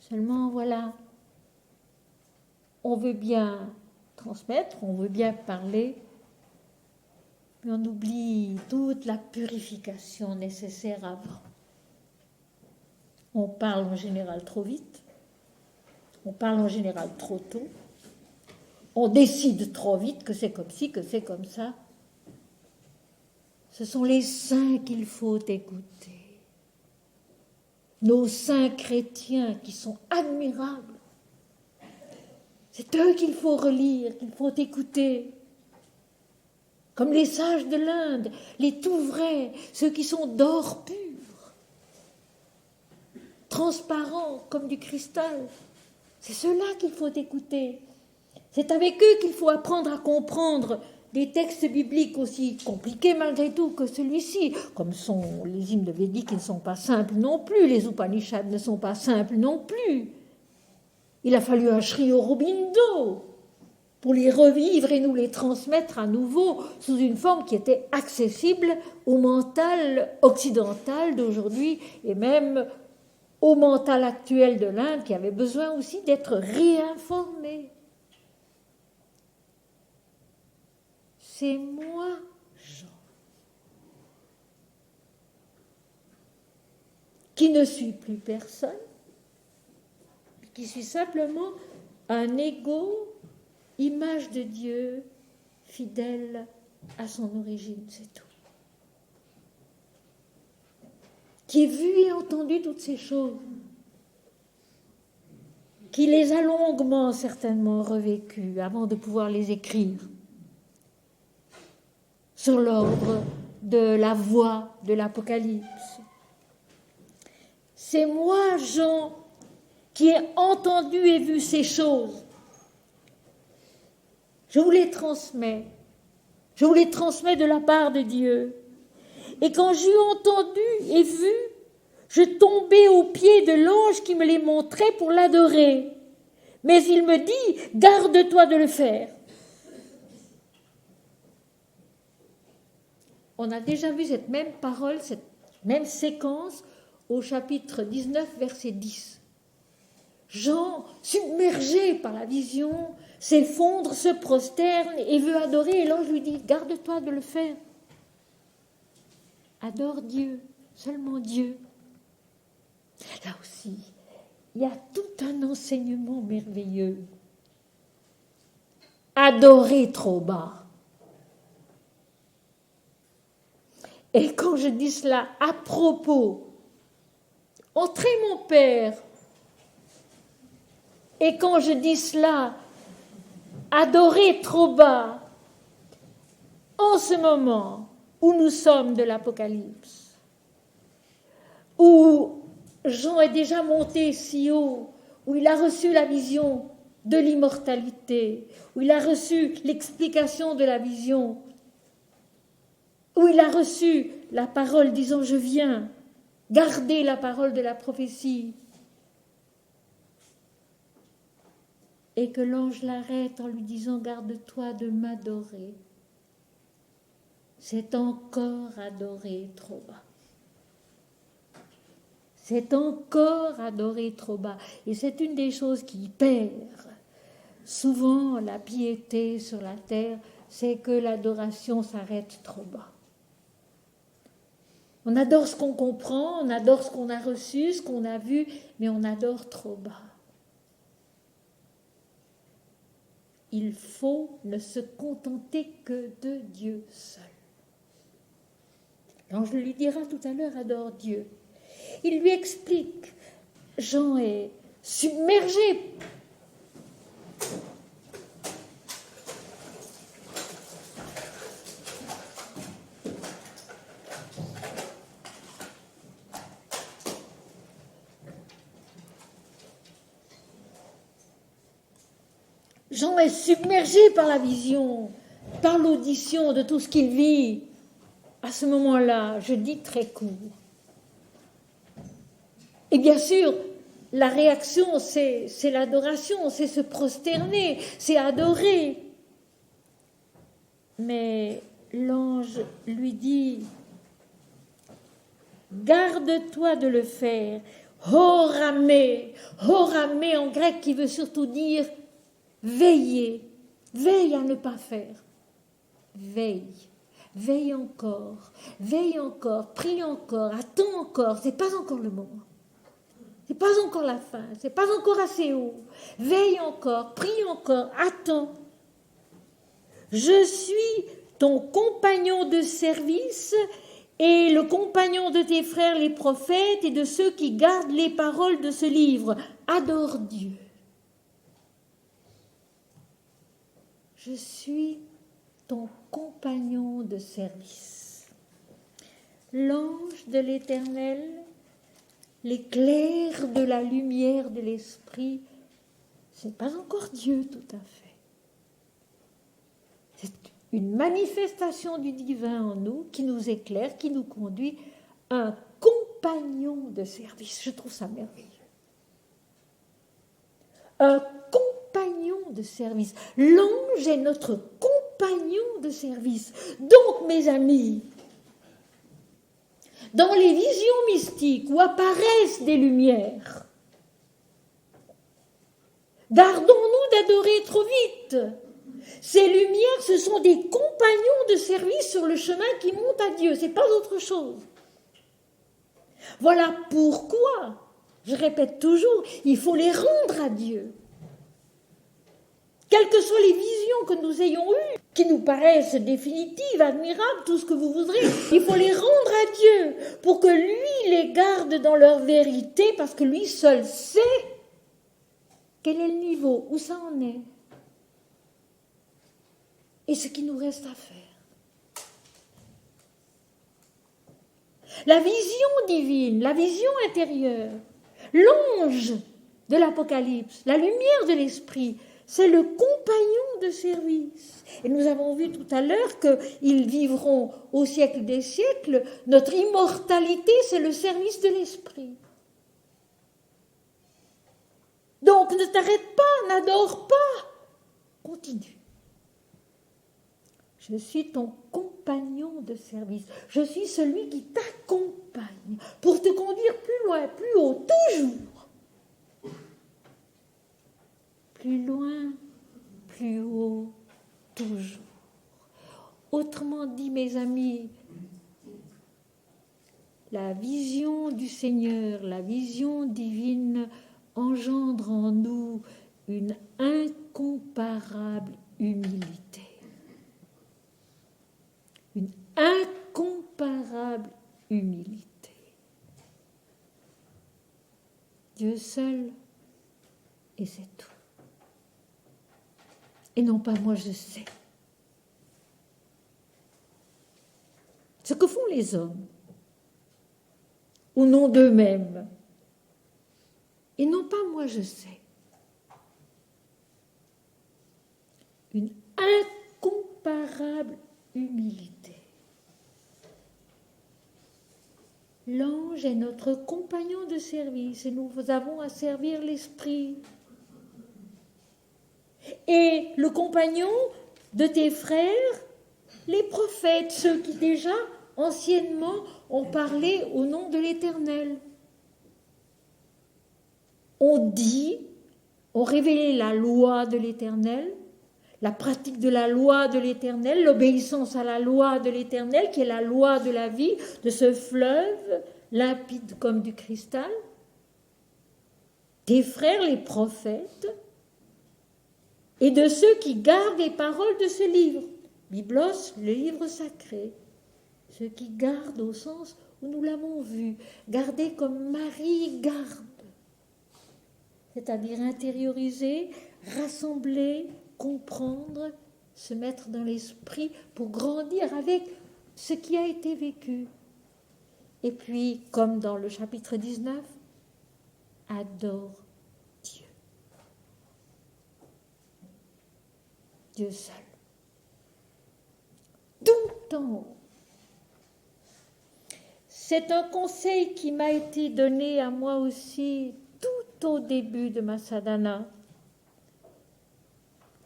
Seulement, voilà, on veut bien transmettre, on veut bien parler, mais on oublie toute la purification nécessaire avant. On parle en général trop vite, on parle en général trop tôt, on décide trop vite que c'est comme ci, que c'est comme ça. Ce sont les saints qu'il faut écouter. Nos saints chrétiens qui sont admirables. C'est eux qu'il faut relire, qu'il faut écouter. comme les sages de l'Inde, les tout vrais, ceux qui sont d'or pur, transparents comme du cristal. C'est ceux-là qu'il faut écouter. C'est avec eux qu'il faut apprendre à comprendre des textes bibliques aussi compliqués malgré tout que celui-ci, comme sont les hymnes védiques qui ne sont pas simples non plus, les Upanishads ne sont pas simples non plus. Il a fallu un Sri Aurobindo pour les revivre et nous les transmettre à nouveau sous une forme qui était accessible au mental occidental d'aujourd'hui et même au mental actuel de l'Inde qui avait besoin aussi d'être réinformé. C'est moi, Jean, qui ne suis plus personne, qui suis simplement un égo, image de Dieu, fidèle à son origine, c'est tout. Qui a vu et entendu toutes ces choses, qui les a longuement certainement revécues avant de pouvoir les écrire sur l'ordre de la voix de l'Apocalypse. C'est moi, Jean, qui ai entendu et vu ces choses. Je vous les transmets. Je vous les transmets de la part de Dieu. Et quand j'eus entendu et vu, je tombai aux pieds de l'ange qui me les montrait pour l'adorer. Mais il me dit, garde-toi de le faire. On a déjà vu cette même parole, cette même séquence au chapitre 19, verset 10. Jean, submergé par la vision, s'effondre, se prosterne et veut adorer. Et l'ange lui dit, garde-toi de le faire. Adore Dieu, seulement Dieu. Là aussi, il y a tout un enseignement merveilleux. Adorer trop bas. Et quand je dis cela à propos, entrez mon Père, et quand je dis cela, adorer trop bas, en ce moment où nous sommes de l'Apocalypse, où Jean est déjà monté si haut, où il a reçu la vision de l'immortalité, où il a reçu l'explication de la vision, où il a reçu la parole disant « Je viens », garder la parole de la prophétie, et que l'ange l'arrête en lui disant « Garde-toi de m'adorer ». C'est encore adorer trop bas. C'est encore adorer trop bas. Et c'est une des choses qui perd souvent la piété sur la terre, c'est que l'adoration s'arrête trop bas. On adore ce qu'on comprend, on adore ce qu'on a reçu, ce qu'on a vu, mais on adore trop bas. Il faut ne se contenter que de Dieu seul. L'ange lui dira tout à l'heure, adore Dieu. Il lui explique, Jean est submergé. Jean est submergé par la vision, par l'audition de tout ce qu'il vit. À ce moment-là, je dis très court. Et bien sûr, la réaction, c'est l'adoration, c'est se prosterner, c'est adorer. Mais l'ange lui dit, garde-toi de le faire. Horamé en grec qui veut surtout dire veiller, veille à ne pas faire. Veille encore, prie encore, attends encore, c'est pas encore le moment. C'est pas encore la fin, c'est pas encore assez haut. Veille encore, prie encore, attends. Je suis ton compagnon de service et le compagnon de tes frères les prophètes et de ceux qui gardent les paroles de ce livre. Adore Dieu. Je suis ton compagnon de service. L'ange de l'Éternel, l'éclair de la lumière de l'Esprit, ce n'est pas encore Dieu tout à fait. C'est une manifestation du divin en nous qui nous éclaire, qui nous conduit à un compagnon de service. Je trouve ça merveilleux. Un compagnon de service. L'ange est notre compagnon de service. Donc, mes amis, dans les visions mystiques où apparaissent des lumières, gardons-nous d'adorer trop vite. Ces lumières, ce sont des compagnons de service sur le chemin qui monte à Dieu. Ce n'est pas autre chose. Voilà pourquoi, je répète toujours, il faut les rendre à Dieu. Quelles que soient les visions que nous ayons eues, qui nous paraissent définitives, admirables, tout ce que vous voudrez, il faut les rendre à Dieu pour que lui les garde dans leur vérité, parce que lui seul sait quel est le niveau, où ça en est, et ce qu'il nous reste à faire. La vision divine, la vision intérieure, l'ange de l'Apocalypse, la lumière de l'Esprit, c'est le compagnon de service. Et nous avons vu tout à l'heure qu'ils vivront au siècle des siècles. Notre immortalité, c'est le service de l'Esprit. Donc ne t'arrête pas, n'adore pas, continue. Je suis ton compagnon de service. Je suis celui qui t'accompagne pour te conduire plus loin, plus haut, toujours. Plus loin, plus haut, toujours. Autrement dit, mes amis, la vision du Seigneur, la vision divine engendre en nous une incomparable humilité. Une incomparable humilité. Dieu seul, et c'est tout. Et non pas moi, je sais. Ce que font les hommes, au nom d'eux-mêmes, et non pas moi, je sais. Une incomparable humilité. L'ange est notre compagnon de service et nous avons à servir l'Esprit. Et le compagnon de tes frères, les prophètes, ceux qui déjà anciennement ont parlé au nom de l'Éternel. On dit, on révélé la loi de l'Éternel, la pratique de la loi de l'Éternel, l'obéissance à la loi de l'Éternel, qui est la loi de la vie, de ce fleuve limpide comme du cristal. Tes frères, les prophètes, et de ceux qui gardent les paroles de ce livre. Biblos, le livre sacré. Ceux qui gardent au sens où nous l'avons vu, garder comme Marie garde. C'est-à-dire intérioriser, rassembler, comprendre, se mettre dans l'esprit pour grandir avec ce qui a été vécu. Et puis, comme dans le chapitre 19, adore Dieu. Dieu seul. Tout en haut. C'est un conseil qui m'a été donné à moi aussi tout au début de ma sadhana.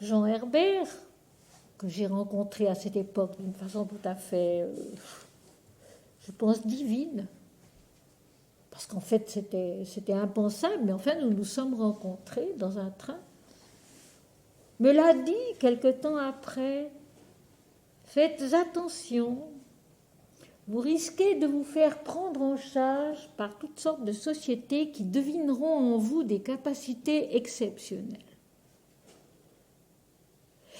Jean Herbert, que j'ai rencontré à cette époque d'une façon tout à fait, je pense, divine, parce qu'en fait c'était impensable, mais enfin nous nous sommes rencontrés dans un train, me l'a dit quelque temps après, faites attention, vous risquez de vous faire prendre en charge par toutes sortes de sociétés qui devineront en vous des capacités exceptionnelles.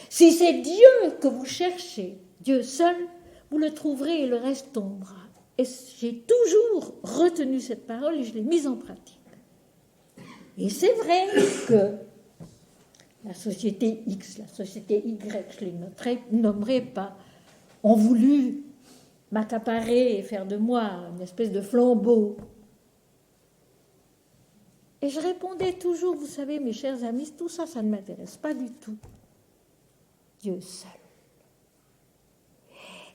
Si c'est Dieu que vous cherchez, Dieu seul, vous le trouverez et le reste tombera. Et j'ai toujours retenu cette parole et je l'ai mise en pratique. Et c'est vrai que la société X, la société Y, je ne les nommerai pas, ont voulu m'accaparer et faire de moi une espèce de flambeau. Et je répondais toujours, vous savez, mes chers amis, tout ça, ça ne m'intéresse pas du tout. Dieu seul.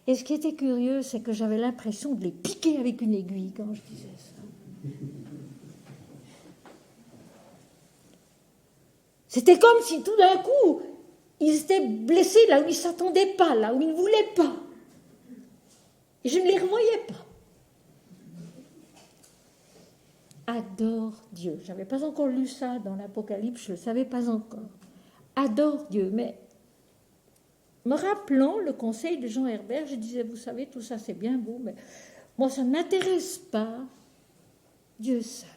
Et ce qui était curieux, c'est que j'avais l'impression de les piquer avec une aiguille quand je disais ça. C'était comme si tout d'un coup, ils étaient blessés là où ils ne s'attendaient pas, là où ils ne voulaient pas. Et je ne les revoyais pas. Adore Dieu. Je n'avais pas encore lu ça dans l'Apocalypse, je ne le savais pas encore. Adore Dieu. Mais me rappelant le conseil de Jean Herbert, je disais, vous savez, tout ça c'est bien beau, mais moi ça ne m'intéresse pas. Dieu seul.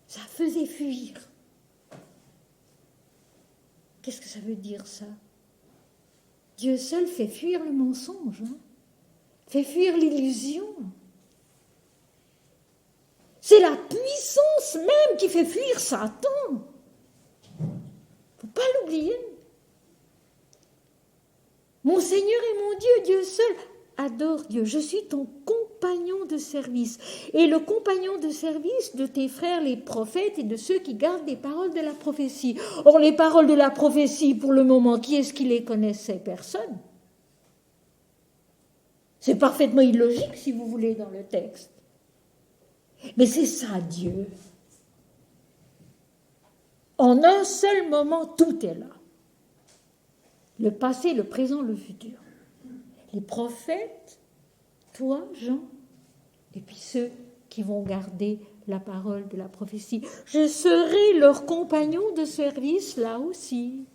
Ça faisait fuir. Qu'est-ce que ça veut dire ça? Dieu seul fait fuir le mensonge, fait fuir l'illusion. C'est la puissance même qui fait fuir Satan. Il ne faut pas l'oublier. Mon Seigneur et mon Dieu, Dieu seul, adore Dieu. Je suis ton compagnon de service. Et le compagnon de service de tes frères les prophètes et de ceux qui gardent les paroles de la prophétie. Or, les paroles de la prophétie, pour le moment, qui est-ce qui les connaissait? Personne. C'est parfaitement illogique, si vous voulez, dans le texte. Mais c'est ça, Dieu. En un seul moment, tout est là. Le passé, le présent, le futur. Les prophètes, toi, Jean, et puis ceux qui vont garder la parole de la prophétie. Je serai leur compagnon de service là aussi.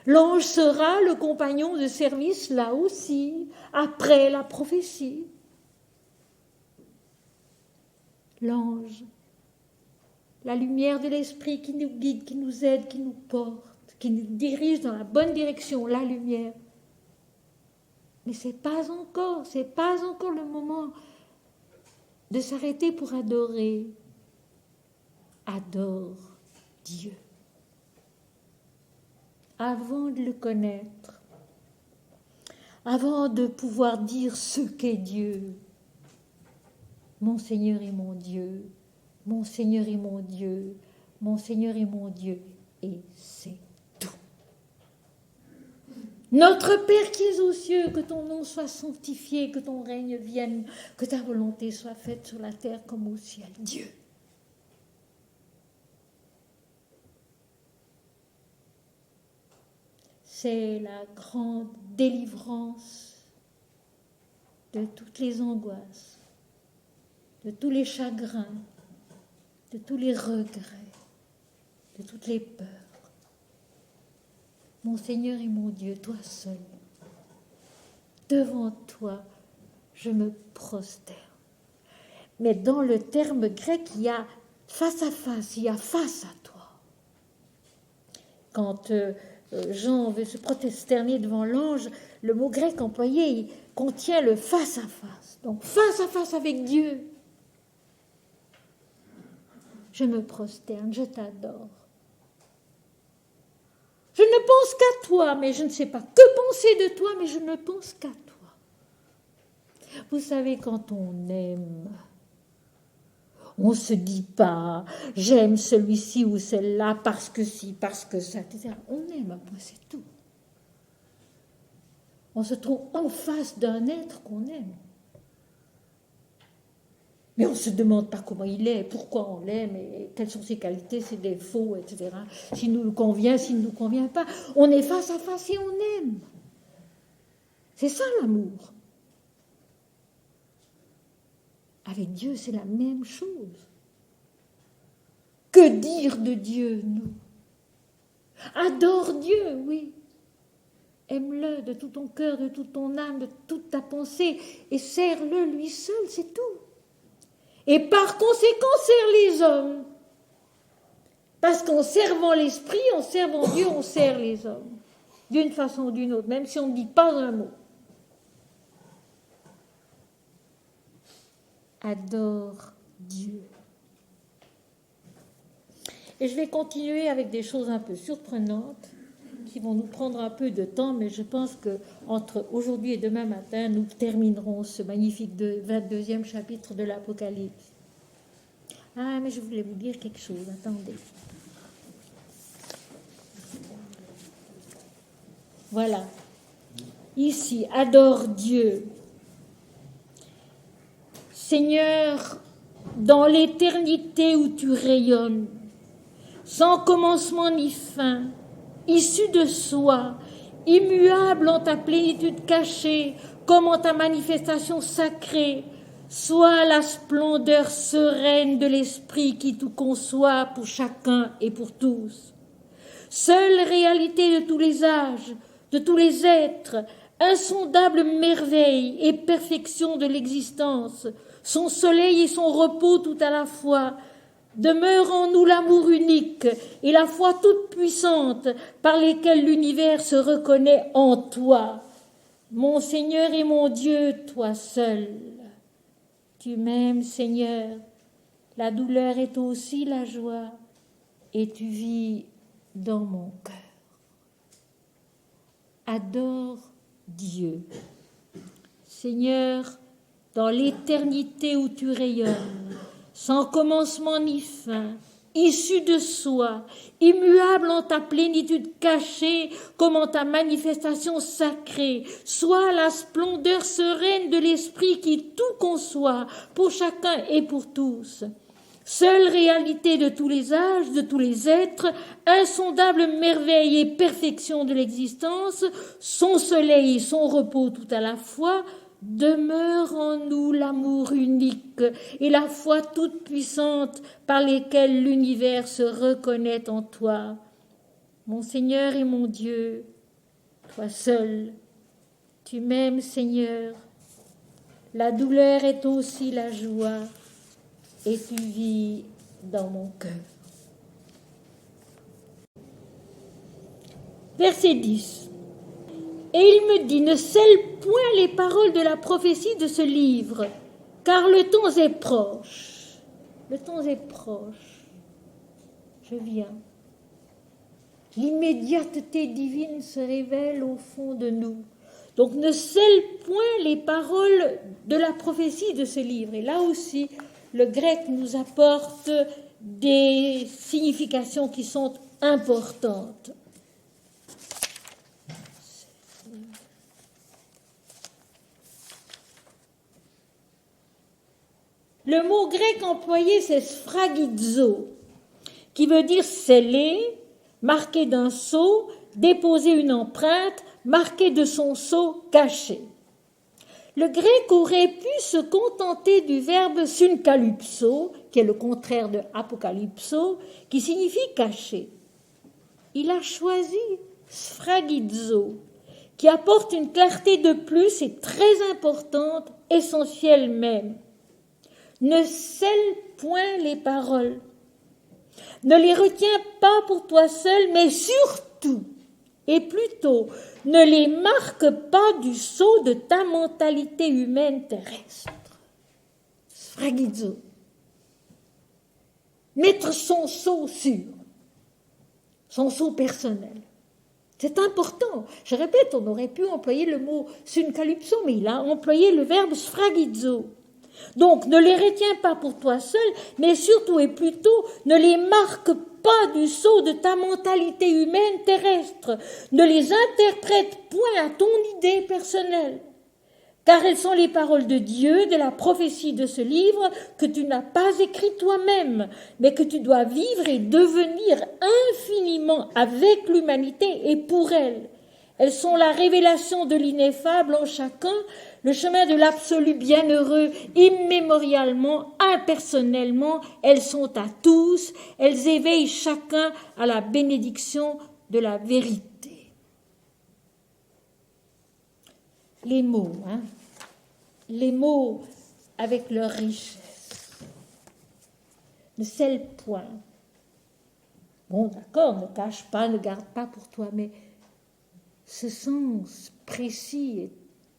L'ange sera le compagnon de service là aussi, après la prophétie. L'ange, la lumière de l'esprit qui nous guide, qui nous aide, qui nous porte, qui nous dirige dans la bonne direction, la lumière. Mais c'est pas encore le moment de s'arrêter pour adorer. Adore Dieu. Avant de le connaître, avant de pouvoir dire ce qu'est Dieu, mon Seigneur est mon Dieu, mon Seigneur est mon Dieu, mon Seigneur est mon Dieu, et c'est tout. Notre Père qui es aux cieux, que ton nom soit sanctifié, que ton règne vienne, que ta volonté soit faite sur la terre comme au ciel. Dieu. C'est la grande délivrance de toutes les angoisses, de tous les chagrins, de tous les regrets, de toutes les peurs. Mon Seigneur et mon Dieu, toi seul, devant toi, je me prosterne. Mais dans le terme grec, il y a face à face, il y a face à toi. Quand Jean veut se prosterner devant l'ange, le mot grec employé il contient le face à face. Donc face à face avec Dieu. Je me prosterne, je t'adore. Je ne pense qu'à toi, mais je ne sais pas que penser de toi, mais je ne pense qu'à toi. Vous savez, quand on aime, on ne se dit pas « j'aime celui-ci ou celle-là parce que ci, parce que ça », etc. On aime, après c'est tout. On se trouve en face d'un être qu'on aime. Mais on ne se demande pas comment il est, pourquoi on l'aime, et quelles sont ses qualités, ses défauts, etc. S'il nous convient, s'il ne nous convient pas. On est face à face et on aime. C'est ça l'amour. Avec Dieu, c'est la même chose. Que dire de Dieu, nous? Adore Dieu, oui. Aime-le de tout ton cœur, de toute ton âme, de toute ta pensée, et sers-le lui seul, c'est tout. Et par conséquent, sers les hommes. Parce qu'en servant l'esprit, en servant Dieu, on sert les hommes. D'une façon ou d'une autre, même si on ne dit pas un mot. Adore Dieu. Et je vais continuer avec des choses un peu surprenantes qui vont nous prendre un peu de temps, mais je pense qu'entre aujourd'hui et demain matin, nous terminerons ce magnifique 22e chapitre de l'Apocalypse. Ah, mais je voulais vous dire quelque chose, attendez. Voilà. Ici, adore Dieu. Seigneur, dans l'éternité où tu rayonnes, sans commencement ni fin, issu de soi, immuable en ta plénitude cachée, comme en ta manifestation sacrée, sois la splendeur sereine de l'esprit qui tout conçoit pour chacun et pour tous. Seule réalité de tous les âges, de tous les êtres, insondable merveille et perfection de l'existence, son soleil et son repos tout à la fois, demeure en nous l'amour unique et la foi toute puissante par lesquelles l'univers se reconnaît en toi. Mon Seigneur et mon Dieu, toi seul. Tu m'aimes, Seigneur. La douleur est aussi la joie et tu vis dans mon cœur. Adore Dieu. Seigneur, dans l'éternité où tu rayonnes, sans commencement ni fin, issu de soi, immuable en ta plénitude cachée, comme en ta manifestation sacrée, sois la splendeur sereine de l'esprit qui tout conçoit, pour chacun et pour tous. Seule réalité de tous les âges, de tous les êtres, insondable merveille et perfection de l'existence, son soleil et son repos tout à la fois, demeure en nous l'amour unique et la foi toute puissante par lesquelles l'univers se reconnaît en toi. Mon Seigneur et mon Dieu, toi seul, tu m'aimes, Seigneur. La douleur est aussi la joie et tu vis dans mon cœur. Verset 10. Et il me dit, ne scelle point les paroles de la prophétie de ce livre, car le temps est proche. Le temps est proche. Je viens. L'immédiateté divine se révèle au fond de nous. Donc ne scelle point les paroles de la prophétie de ce livre. Et là aussi, le grec nous apporte des significations qui sont importantes. Le mot grec employé, c'est sphragizo, qui veut dire sceller, marquer d'un sceau, déposer une empreinte, marquer de son sceau caché. Le grec aurait pu se contenter du verbe synkalypso, qui est le contraire de apocalypso, qui signifie cacher. Il a choisi sphragizo, qui apporte une clarté de plus et très importante, essentielle même. Ne scelle point les paroles. Ne les retiens pas pour toi seul, mais surtout, et plutôt, ne les marque pas du sceau de ta mentalité humaine terrestre. Sphragizo. Mettre son sceau sûr, son sceau personnel. C'est important. Je répète, on aurait pu employer le mot synkalypso, mais il a employé le verbe sphragizo. Donc, ne les retiens pas pour toi seul, mais surtout et plutôt, ne les marque pas du sceau de ta mentalité humaine terrestre. Ne les interprète point à ton idée personnelle. Car elles sont les paroles de Dieu, de la prophétie de ce livre, que tu n'as pas écrit toi-même, mais que tu dois vivre et devenir infiniment avec l'humanité et pour elle. Elles sont la révélation de l'ineffable en chacun, le chemin de l'absolu bienheureux, immémorialement, impersonnellement. Elles sont à tous, elles éveillent chacun à la bénédiction de la vérité. Les mots, les mots avec leur richesse. Ne scelle point. Bon, d'accord, ne cache pas, ne garde pas pour toi, mais ce sens précis est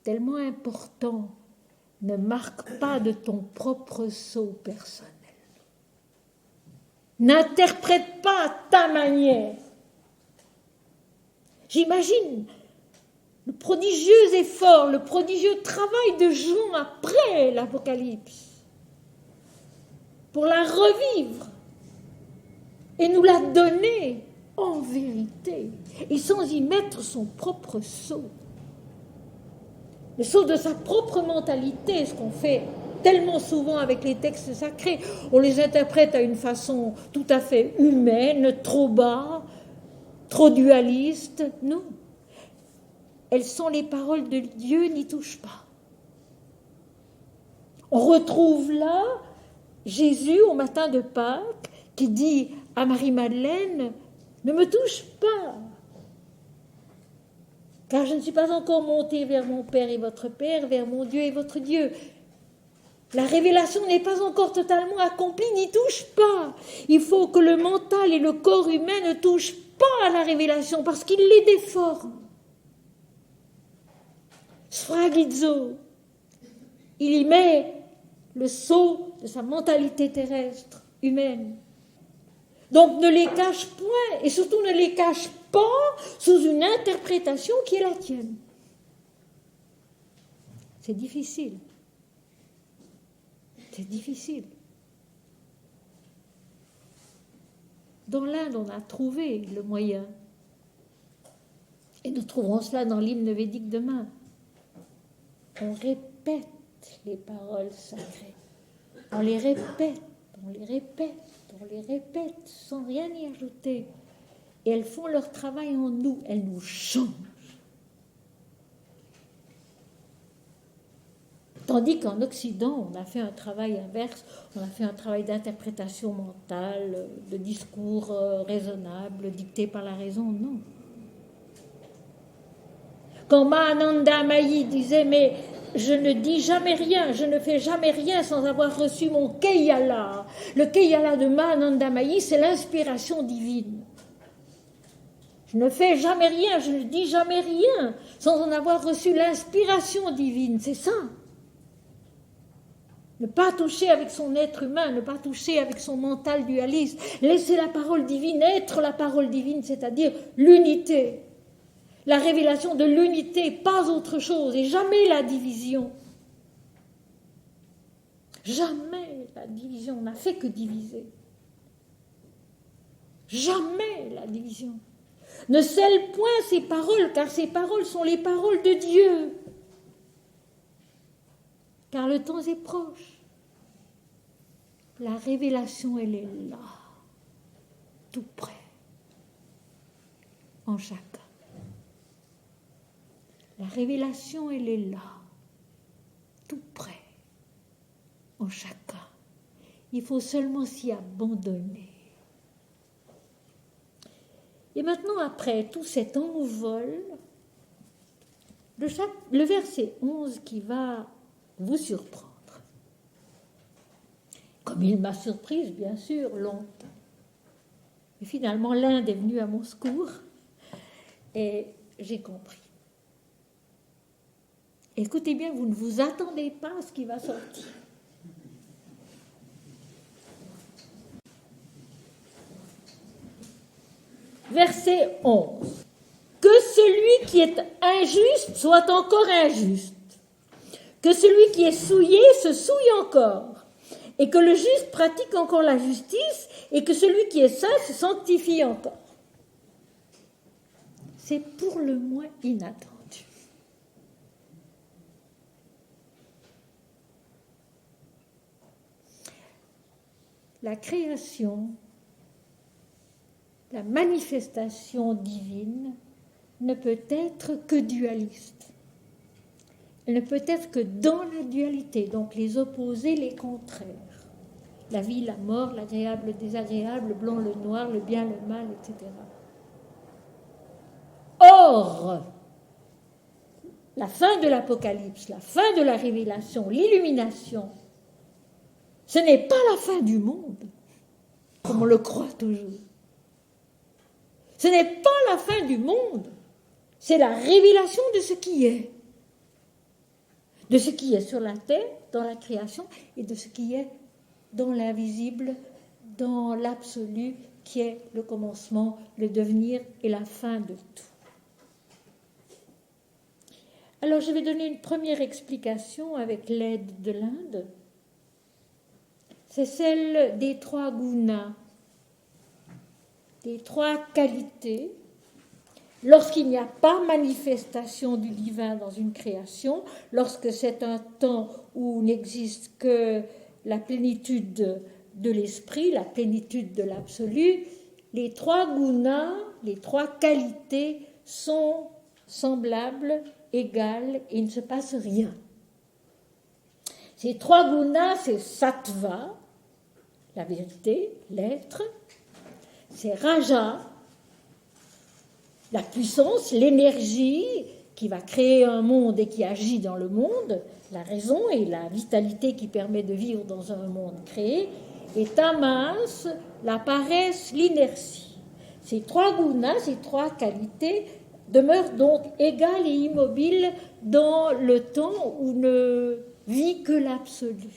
tellement important. Ne marque pas de ton propre sceau personnel. N'interprète pas à ta manière. J'imagine le prodigieux effort, le prodigieux travail de Jean après l'Apocalypse pour la revivre et nous la donner en vérité et sans y mettre son propre sceau. Le sceau de sa propre mentalité, ce qu'on fait tellement souvent avec les textes sacrés. On les interprète à une façon tout à fait humaine, trop bas, trop dualiste. Non. Elles sont les paroles de Dieu, n'y touche pas. On retrouve là Jésus au matin de Pâques qui dit à Marie-Madeleine, ne me touche pas, car je ne suis pas encore montée vers mon Père et votre Père, vers mon Dieu et votre Dieu. La révélation n'est pas encore totalement accomplie, n'y touche pas. Il faut que le mental et le corps humain ne touchent pas à la révélation parce qu'il les déforme. Sfragizo, il y met le sceau de sa mentalité terrestre, humaine. Donc ne les cache point et surtout ne les cache pas sous une interprétation qui est la tienne. C'est difficile. C'est difficile. Dans l'Inde, on a trouvé le moyen. Et nous trouverons cela dans l'hymne védique demain. On répète les paroles sacrées. On les répète, on les répète, on les répète, sans rien y ajouter. Et elles font leur travail en nous, elles nous changent. Tandis qu'en Occident, on a fait un travail inverse, on a fait un travail d'interprétation mentale, de discours raisonnable, dicté par la raison, non. Quand Mahananda Mayi disait, mais je ne dis jamais rien, je ne fais jamais rien sans avoir reçu mon Keyala. Le Keyala de Mahananda Mayi, c'est l'inspiration divine. Je ne fais jamais rien, je ne dis jamais rien sans en avoir reçu l'inspiration divine, c'est ça. Ne pas toucher avec son être humain, ne pas toucher avec son mental dualiste. Laisser la parole divine être la parole divine, c'est-à-dire l'unité. La révélation de l'unité, pas autre chose, et jamais la division. Jamais la division, on n'a fait que diviser. Jamais la division. Ne scelle point ces paroles, car ces paroles sont les paroles de Dieu. Car le temps est proche. La révélation, elle est là, tout près, en chacun. La révélation, elle est là, tout près, en chacun. Il faut seulement s'y abandonner. Et maintenant, après tout cet envol, le verset 11 qui va vous surprendre. Comme il m'a surprise, bien sûr, longtemps. Et finalement, l'Inde est venue à mon secours et j'ai compris. Écoutez bien, vous ne vous attendez pas à ce qui va sortir. Verset 11. Que celui qui est injuste soit encore injuste. Que celui qui est souillé se souille encore. Et que le juste pratique encore la justice, et que celui qui est saint se sanctifie encore. C'est pour le moins inattendu. La création, la manifestation divine ne peut être que dualiste. Elle ne peut être que dans la dualité, donc les opposés, les contraires. La vie, la mort, l'agréable, le désagréable, le blanc, le noir, le bien, le mal, etc. Or, la fin de l'Apocalypse, la fin de la révélation, l'illumination, ce n'est pas la fin du monde, comme on le croit toujours. Ce n'est pas la fin du monde, c'est la révélation de ce qui est. De ce qui est sur la terre, dans la création, et de ce qui est dans l'invisible, dans l'absolu qui est le commencement, le devenir et la fin de tout. Alors je vais donner une première explication avec l'aide de l'Inde. C'est celle des 3 gunas, des 3 qualités. Lorsqu'il n'y a pas manifestation du divin dans une création, lorsque c'est un temps où n'existe que la plénitude de l'esprit, la plénitude de l'absolu, les 3 gunas, les 3 qualités sont semblables, égales, et il ne se passe rien. Ces 3 gunas, c'est sattva, la vérité, l'être, c'est raja, la puissance, l'énergie qui va créer un monde et qui agit dans le monde, la raison et la vitalité qui permet de vivre dans un monde créé, et tamas, la paresse, l'inertie. Ces 3 gunas, ces 3 qualités demeurent donc égales et immobiles dans le temps où ne vit que l'absolu.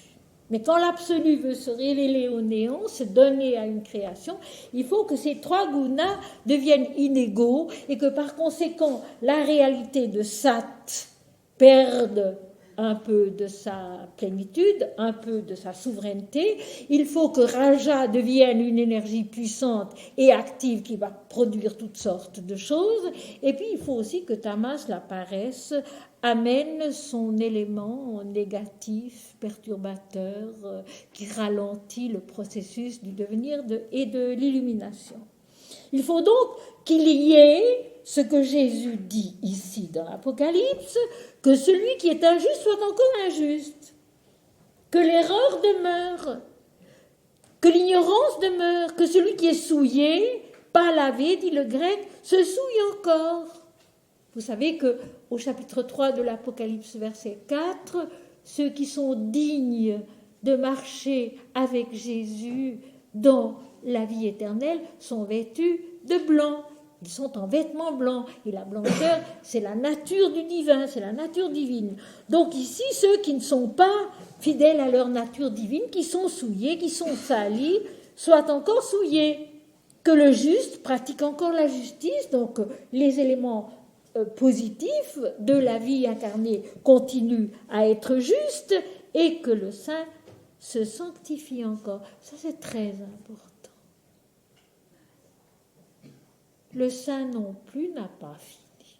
Mais quand l'absolu veut se révéler au néant, se donner à une création, il faut que ces 3 gunas deviennent inégaux et que par conséquent la réalité de Sat perde un peu de sa plénitude, un peu de sa souveraineté. Il faut que Raja devienne une énergie puissante et active qui va produire toutes sortes de choses. Et puis il faut aussi que Tamas, la paresse, amène son élément négatif, perturbateur, qui ralentit le processus du devenir et de l'illumination. Il faut donc qu'il y ait ce que Jésus dit ici dans l'Apocalypse, que celui qui est injuste soit encore injuste, que l'erreur demeure, que l'ignorance demeure, que celui qui est souillé, pas lavé, dit le grec, se souille encore. Vous savez qu'au chapitre 3 de l'Apocalypse, verset 4, ceux qui sont dignes de marcher avec Jésus dans la vie éternelle sont vêtus de blanc. Ils sont en vêtements blancs. Et la blancheur, c'est la nature du divin, c'est la nature divine. Donc ici, ceux qui ne sont pas fidèles à leur nature divine, qui sont souillés, qui sont salis, soient encore souillés. Que le juste pratique encore la justice, donc les éléments positifs de la vie incarnée continuent à être justes et que le saint se sanctifie encore. Ça, c'est très important. Le saint non plus n'a pas fini.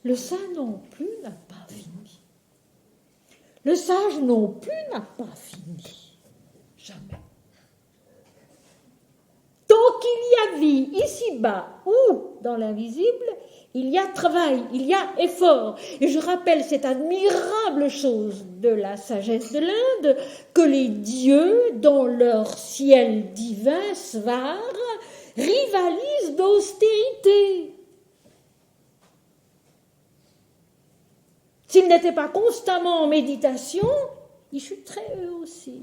Le saint non plus n'a pas fini. Le sage non plus n'a pas fini. Jamais. Tant qu'il y a vie ici-bas ou dans l'invisible, il y a travail, il y a effort. Et je rappelle cette admirable chose de la sagesse de l'Inde, que les dieux, dans leur ciel divin, Svar, rivalisent d'austérité. S'ils n'étaient pas constamment en méditation, ils chutteraient eux aussi.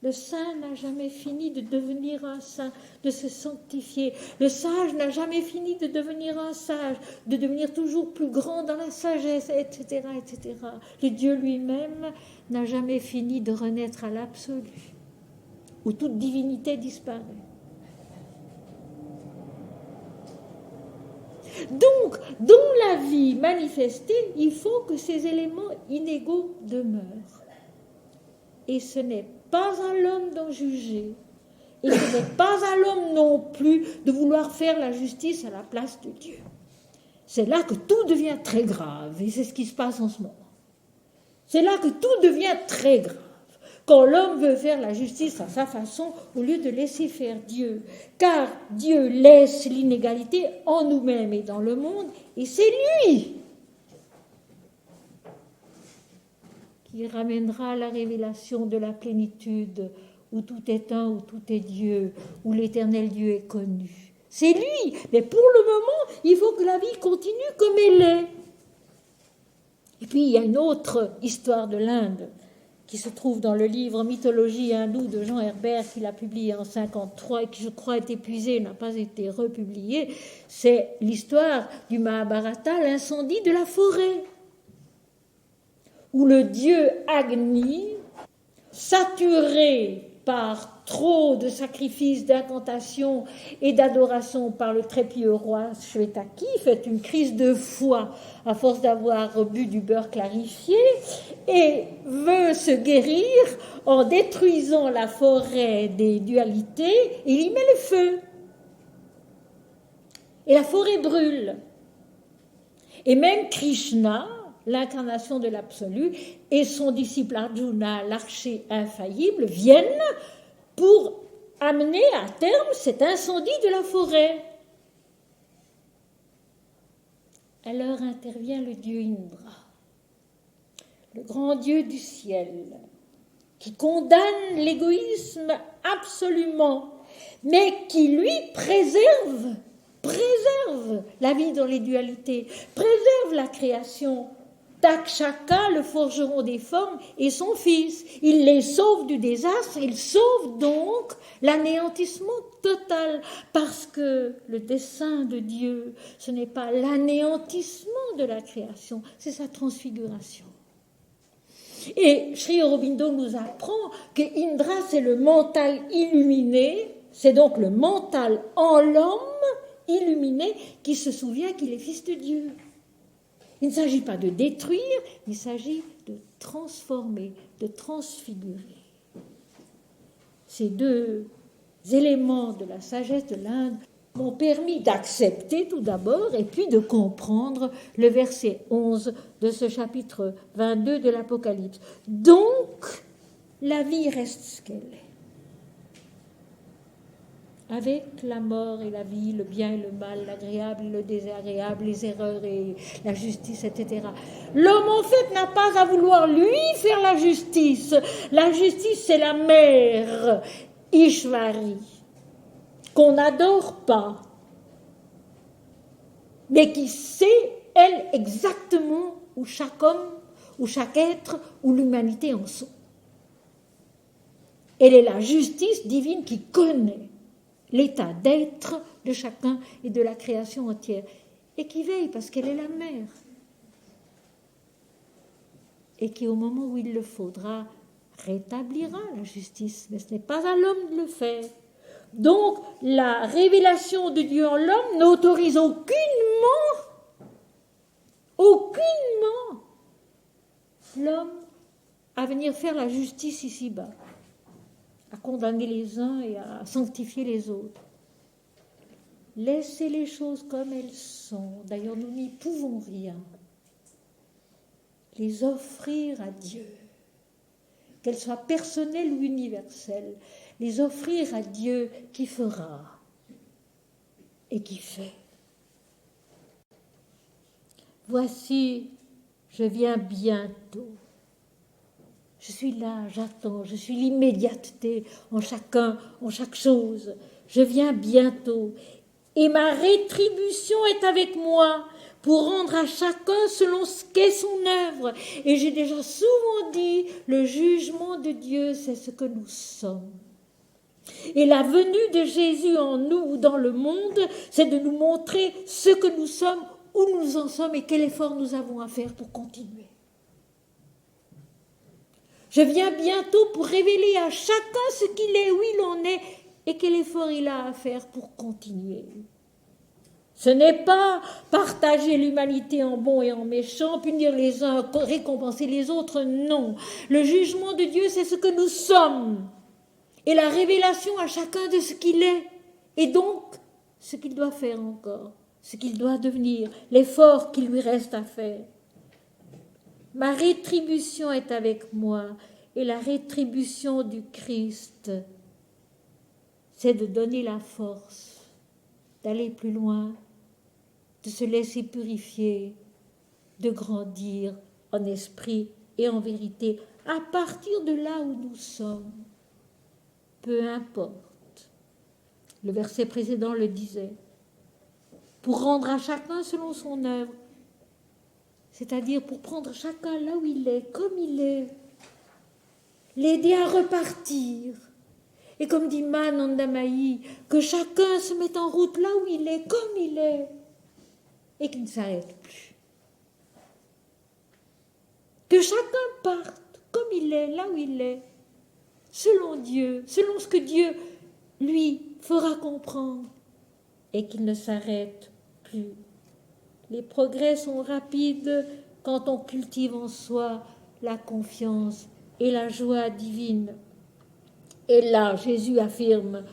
Le saint n'a jamais fini de devenir un saint, de se sanctifier. Le sage n'a jamais fini de devenir un sage, de devenir toujours plus grand dans la sagesse, etc., etc. Le Dieu lui-même n'a jamais fini de renaître à l'absolu, où toute divinité disparaît. Donc, dans la vie manifestée, il faut que ces éléments inégaux demeurent. Et ce n'est pas à l'homme d'en juger, et ce n'est pas à l'homme non plus de vouloir faire la justice à la place de Dieu. C'est là que tout devient très grave, et c'est ce qui se passe en ce moment. C'est là que tout devient très grave, quand l'homme veut faire la justice à sa façon au lieu de laisser faire Dieu. Car Dieu laisse l'inégalité en nous-mêmes et dans le monde, et c'est lui qui ramènera la révélation de la plénitude, où tout est un, où tout est Dieu, où l'éternel Dieu est connu. C'est lui, mais pour le moment, il faut que la vie continue comme elle est. Et puis, il y a une autre histoire de l'Inde qui se trouve dans le livre Mythologie hindoue de Jean Herbert, qu'il a publié en 1953 et qui, je crois, est épuisé, n'a pas été republié. C'est l'histoire du Mahabharata, l'incendie de la forêt, où le dieu Agni saturé par trop de sacrifices, d'incantations et d'adoration par le très pieux roi Shvetaki, fait une crise de foi à force d'avoir bu du beurre clarifié et veut se guérir en détruisant la forêt des dualités. Il y met le feu. Et la forêt brûle. Et même Krishna, l'incarnation de l'absolu, et son disciple Arjuna, l'archer infaillible, viennent pour amener à terme cet incendie de la forêt. Alors intervient le dieu Indra, le grand dieu du ciel, qui condamne l'égoïsme absolument, mais qui lui préserve la vie dans les dualités, préserve la création. Takshaka, le forgeron des formes, et son fils. Il les sauve du désastre, il sauve donc l'anéantissement total, parce que le dessein de Dieu, ce n'est pas l'anéantissement de la création, c'est sa transfiguration. Et Sri Aurobindo nous apprend que Indra, c'est le mental illuminé, c'est donc le mental en l'homme illuminé qui se souvient qu'il est fils de Dieu. Il ne s'agit pas de détruire, il s'agit de transformer, de transfigurer. Ces deux éléments de la sagesse de l'Inde m'ont permis d'accepter tout d'abord et puis de comprendre le verset 11 de ce chapitre 22 de l'Apocalypse. Donc, la vie reste ce qu'elle est. Avec la mort et la vie, le bien et le mal, l'agréable et le désagréable, les erreurs et la justice, etc. L'homme, en fait, n'a pas à vouloir, lui, faire la justice. La justice, c'est la mère, Ishvari, qu'on n'adore pas, mais qui sait, elle, exactement où chaque homme, où chaque être, où l'humanité en sont. Elle est la justice divine qui connaît l'état d'être de chacun et de la création entière, et qui veille parce qu'elle est la mère, et qui, au moment où il le faudra, rétablira la justice, mais ce n'est pas à l'homme de le faire. Donc, la révélation de Dieu en l'homme n'autorise aucunement l'homme à venir faire la justice ici-bas, à condamner les uns et à sanctifier les autres. Laissez les choses comme elles sont. D'ailleurs, nous n'y pouvons rien. Les offrir à Dieu, qu'elles soient personnelles ou universelles. Les offrir à Dieu qui fera et qui fait. Voici, je viens bientôt. Je suis là, j'attends, je suis l'immédiateté en chacun, en chaque chose. Je viens bientôt. Et ma rétribution est avec moi pour rendre à chacun selon ce qu'est son œuvre. Et j'ai déjà souvent dit, le jugement de Dieu, c'est ce que nous sommes. Et la venue de Jésus en nous ou dans le monde, c'est de nous montrer ce que nous sommes, où nous en sommes et quel effort nous avons à faire pour continuer. Je viens bientôt pour révéler à chacun ce qu'il est, où il en est et quel effort il a à faire pour continuer. Ce n'est pas partager l'humanité en bons et en méchants, punir les uns, récompenser les autres, non. Le jugement de Dieu, c'est ce que nous sommes et la révélation à chacun de ce qu'il est et donc ce qu'il doit faire encore, ce qu'il doit devenir, l'effort qu'il lui reste à faire. Ma rétribution est avec moi et la rétribution du Christ, c'est de donner la force, d'aller plus loin, de se laisser purifier, de grandir en esprit et en vérité à partir de là où nous sommes. Peu importe. Le verset précédent le disait. Pour rendre à chacun selon son œuvre, c'est-à-dire pour prendre chacun là où il est, comme il est, l'aider à repartir. Et comme dit Manandamayi, que chacun se mette en route là où il est, comme il est, et qu'il ne s'arrête plus. Que chacun parte comme il est, là où il est, selon Dieu, selon ce que Dieu lui fera comprendre, et qu'il ne s'arrête plus. Les progrès sont rapides quand on cultive en soi la confiance et la joie divine. Et là, Jésus affirme: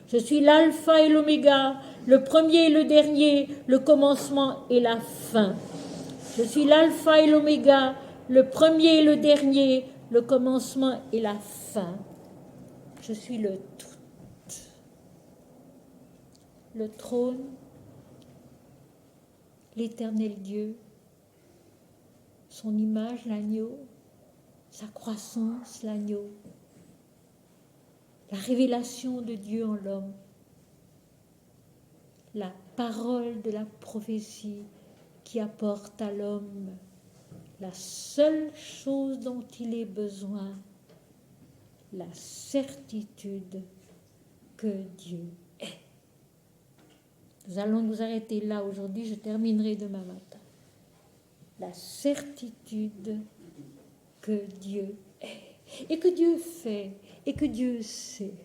je suis l'alpha et l'oméga, le premier et le dernier, le commencement et la fin. Je suis l'alpha et l'oméga, le premier et le dernier, le commencement et la fin. Je suis le tout. Le trône, l'éternel Dieu, son image, l'agneau, sa croissance, l'agneau, la révélation de Dieu en l'homme, la parole de la prophétie qui apporte à l'homme la seule chose dont il ait besoin, la certitude que Dieu est. Nous allons nous arrêter là aujourd'hui, je terminerai demain matin. La certitude que Dieu est, et que Dieu fait, et que Dieu sait.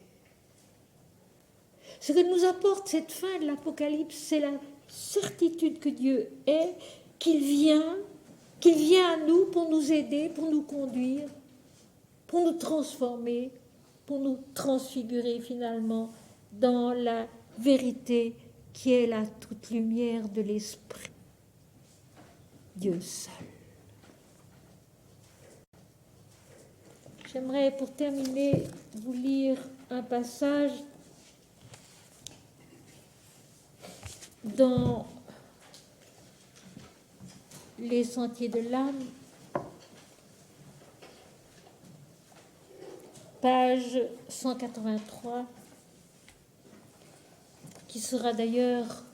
Ce que nous apporte cette fin de l'Apocalypse, c'est la certitude que Dieu est, qu'il vient à nous pour nous aider, pour nous conduire, pour nous transformer, pour nous transfigurer finalement dans la vérité qui est la toute lumière de l'Esprit. Dieu seul. J'aimerais pour terminer vous lire un passage dans Les Sentiers de l'âme, page 183, qui sera d'ailleurs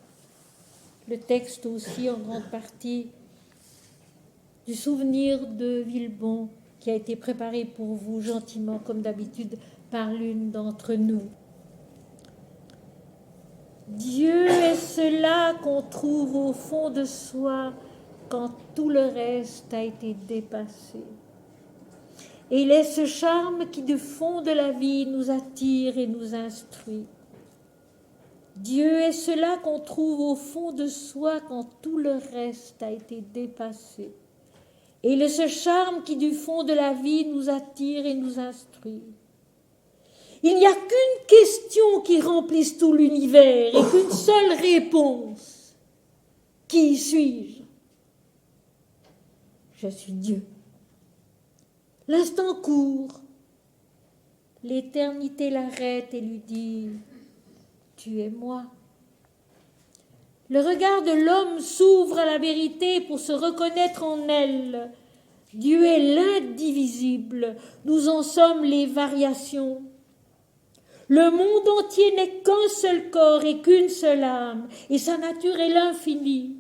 le texte aussi en grande partie du souvenir de Villebon qui a été préparé pour vous gentiment, comme d'habitude, par l'une d'entre nous. Dieu est cela qu'on trouve au fond de soi quand tout le reste a été dépassé. Et il est ce charme qui, du fond de la vie, nous attire et nous instruit. Dieu est cela qu'on trouve au fond de soi quand tout le reste a été dépassé. Et il est ce charme qui, du fond de la vie, nous attire et nous instruit. Il n'y a qu'une question qui remplisse tout l'univers et qu'une seule réponse. Qui suis-je ? Je suis Dieu. L'instant court. L'éternité l'arrête et lui dit « Tu es moi ». Le regard de l'homme s'ouvre à la vérité pour se reconnaître en elle. Dieu est l'indivisible, nous en sommes les variations. Le monde entier n'est qu'un seul corps et qu'une seule âme, et sa nature est l'infini.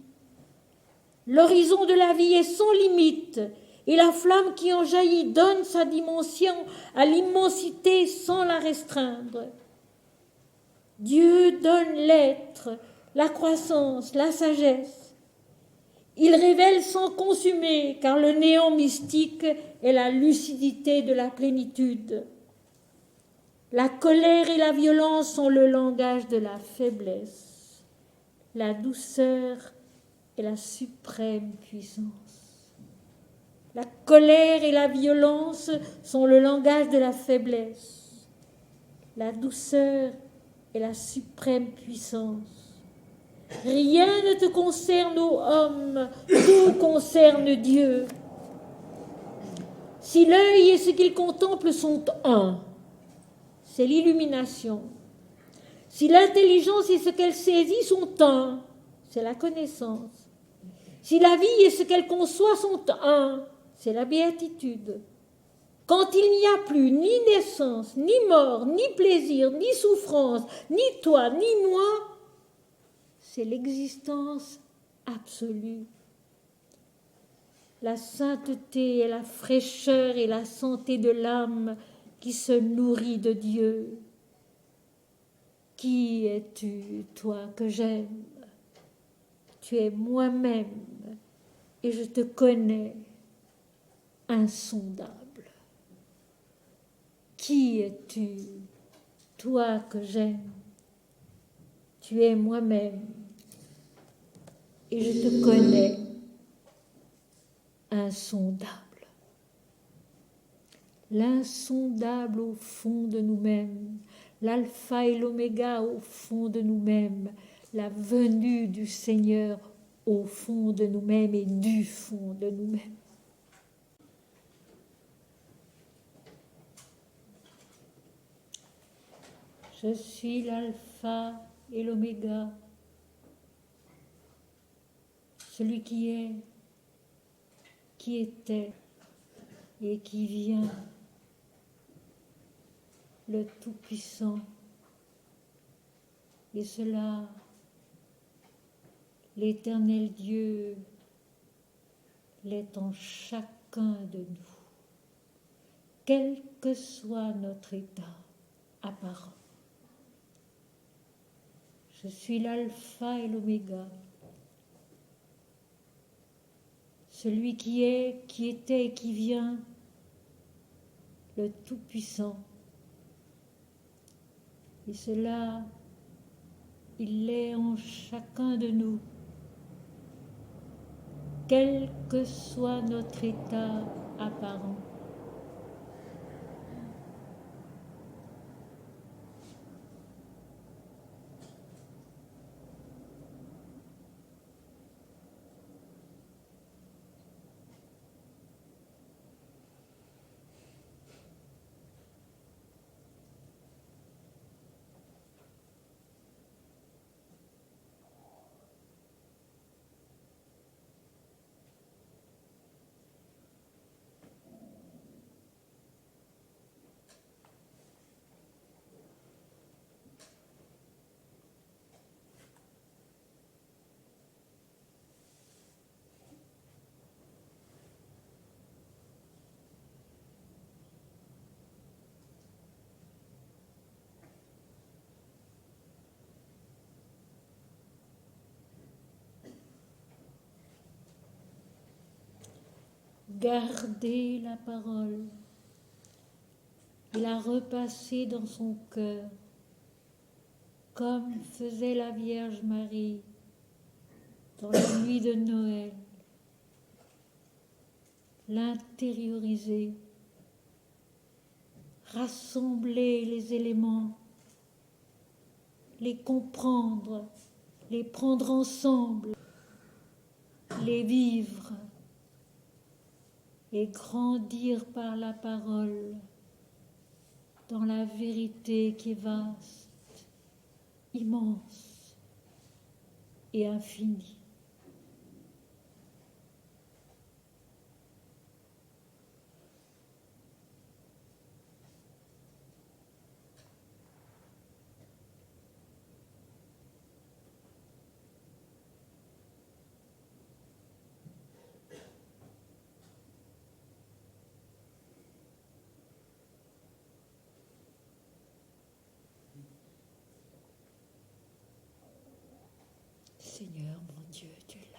L'horizon de la vie est sans limite, et la flamme qui en jaillit donne sa dimension à l'immensité sans la restreindre. Dieu donne l'être, la croissance, la sagesse. Il révèle sans consumer, car le néant mystique est la lucidité de la plénitude. La colère et la violence sont le langage de la faiblesse. La douceur est la suprême puissance. La colère et la violence sont le langage de la faiblesse. La douceur est la suprême puissance. Rien ne te concerne, ô homme, tout concerne Dieu. Si l'œil et ce qu'il contemple sont un, c'est l'illumination. Si l'intelligence et ce qu'elle saisit sont un, c'est la connaissance. Si la vie et ce qu'elle conçoit sont un, c'est la béatitude. Quand il n'y a plus ni naissance, ni mort, ni plaisir, ni souffrance, ni toi, ni moi, c'est l'existence absolue. La sainteté et la fraîcheur et la santé de l'âme qui se nourrit de Dieu. Qui es-tu, toi que j'aime ? Tu es moi-même et je te connais, insondable. Qui es-tu, toi que j'aime? Tu es moi-même et je te connais, insondable. L'insondable au fond de nous-mêmes, l'alpha et l'oméga au fond de nous-mêmes, la venue du Seigneur au fond de nous-mêmes et du fond de nous-mêmes. Je suis l'alpha et l'oméga, celui qui est, qui était et qui vient, le Tout-Puissant. Et cela, l'Éternel Dieu l'est en chacun de nous, quel que soit notre état apparent. Je suis l'alpha et l'oméga, celui qui est, qui était et qui vient, le Tout-Puissant. Et cela, il est en chacun de nous, quel que soit notre état apparent. Garder la parole et la repasser dans son cœur, comme faisait la Vierge Marie dans la nuit de Noël. L'intérioriser, rassembler les éléments, les comprendre, les prendre ensemble, les vivre et grandir par la parole dans la vérité qui est vaste, immense et infinie. Seigneur mon Dieu, tu es là.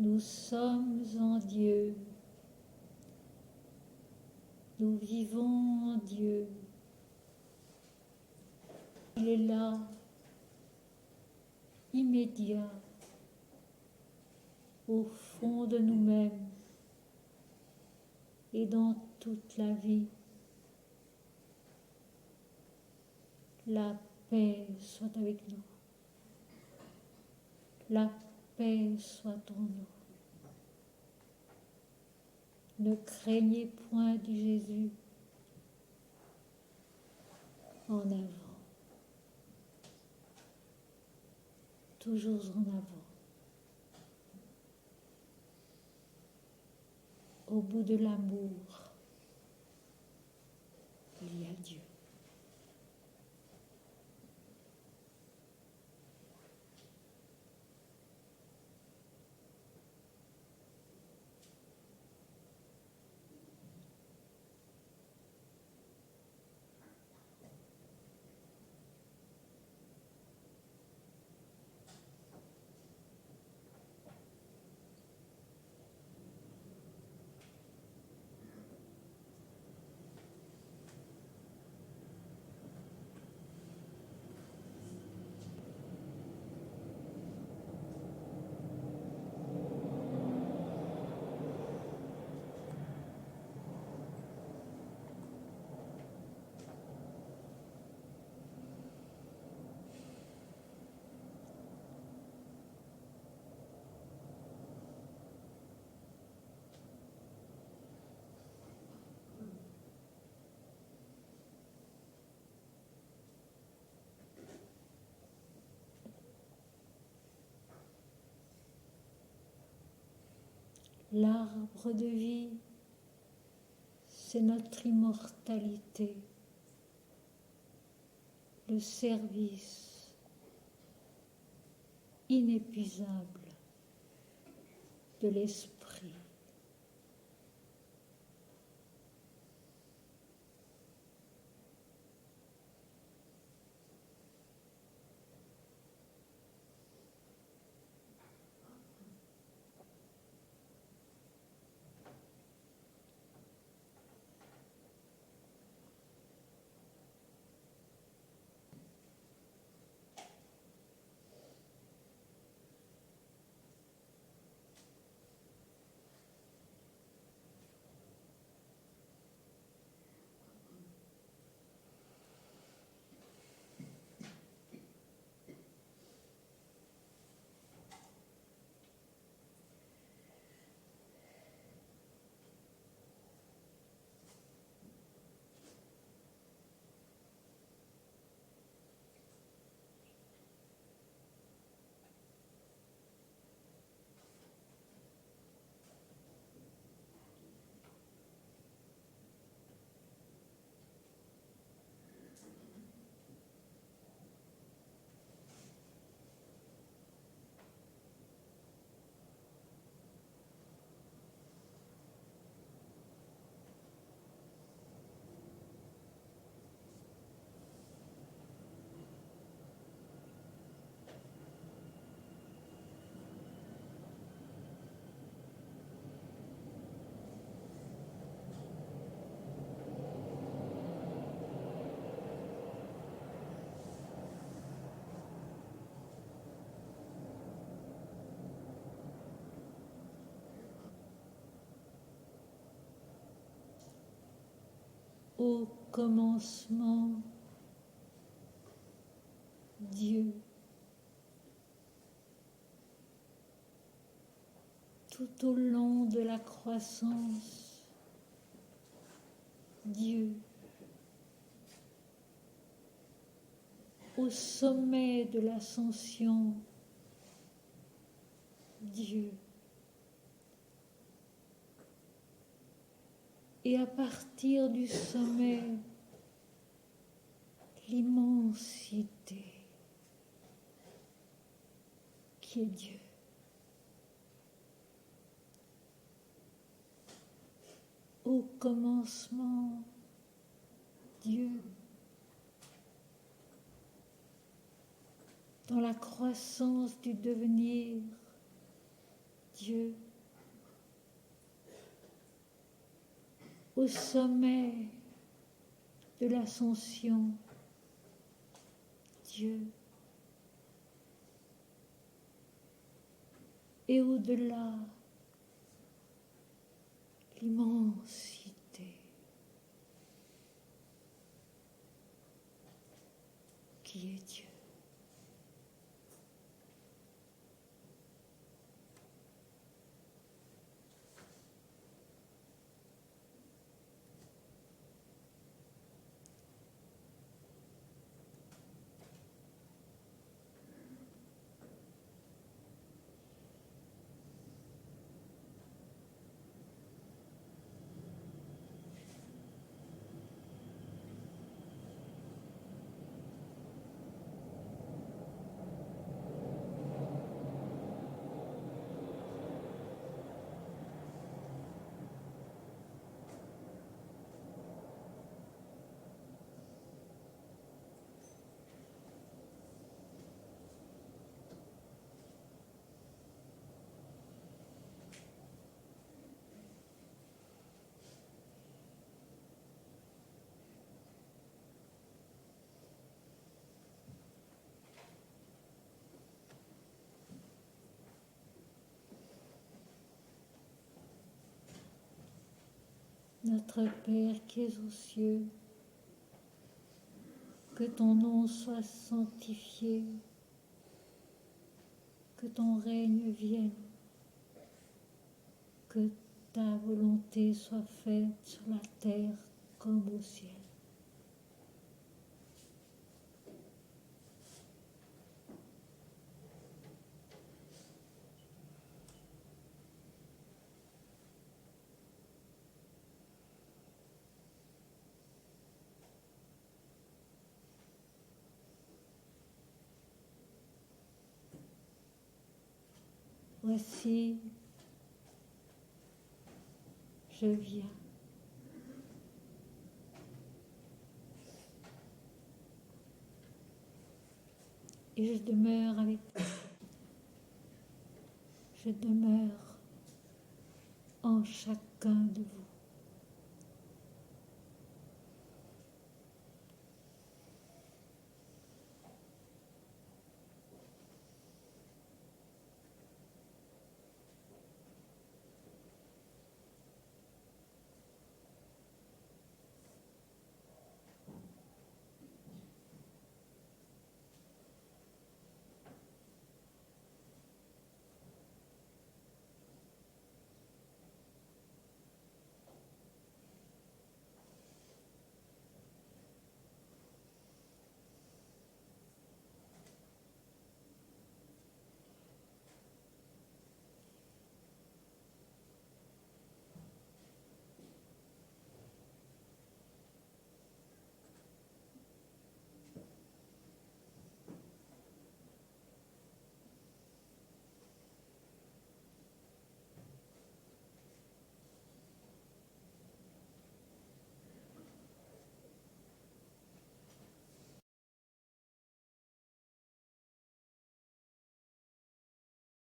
Nous sommes en Dieu. Nous vivons en Dieu. Il est là, immédiat, au fond de nous-mêmes et dans toute la vie. La paix soit avec nous. La paix soit en nous. Ne craignez point, dit Jésus. En avant. Toujours en avant. Au bout de l'amour, il y a Dieu. L'arbre de vie, c'est notre immortalité, le service inépuisable de l'esprit. Au commencement, Dieu. Tout au long de la croissance, Dieu. Au sommet de l'ascension, Dieu. Et à partir du sommet, l'immensité qui est Dieu. Au commencement, Dieu. Dans la croissance du devenir, Dieu, au sommet de l'ascension, Dieu, et au-delà, l'immensité qui est Dieu. Notre Père qui es aux cieux, que ton nom soit sanctifié, que ton règne vienne, que ta volonté soit faite sur la terre comme au ciel. Voici, je viens. Et je demeure avec vous. Je demeure en chacun de vous.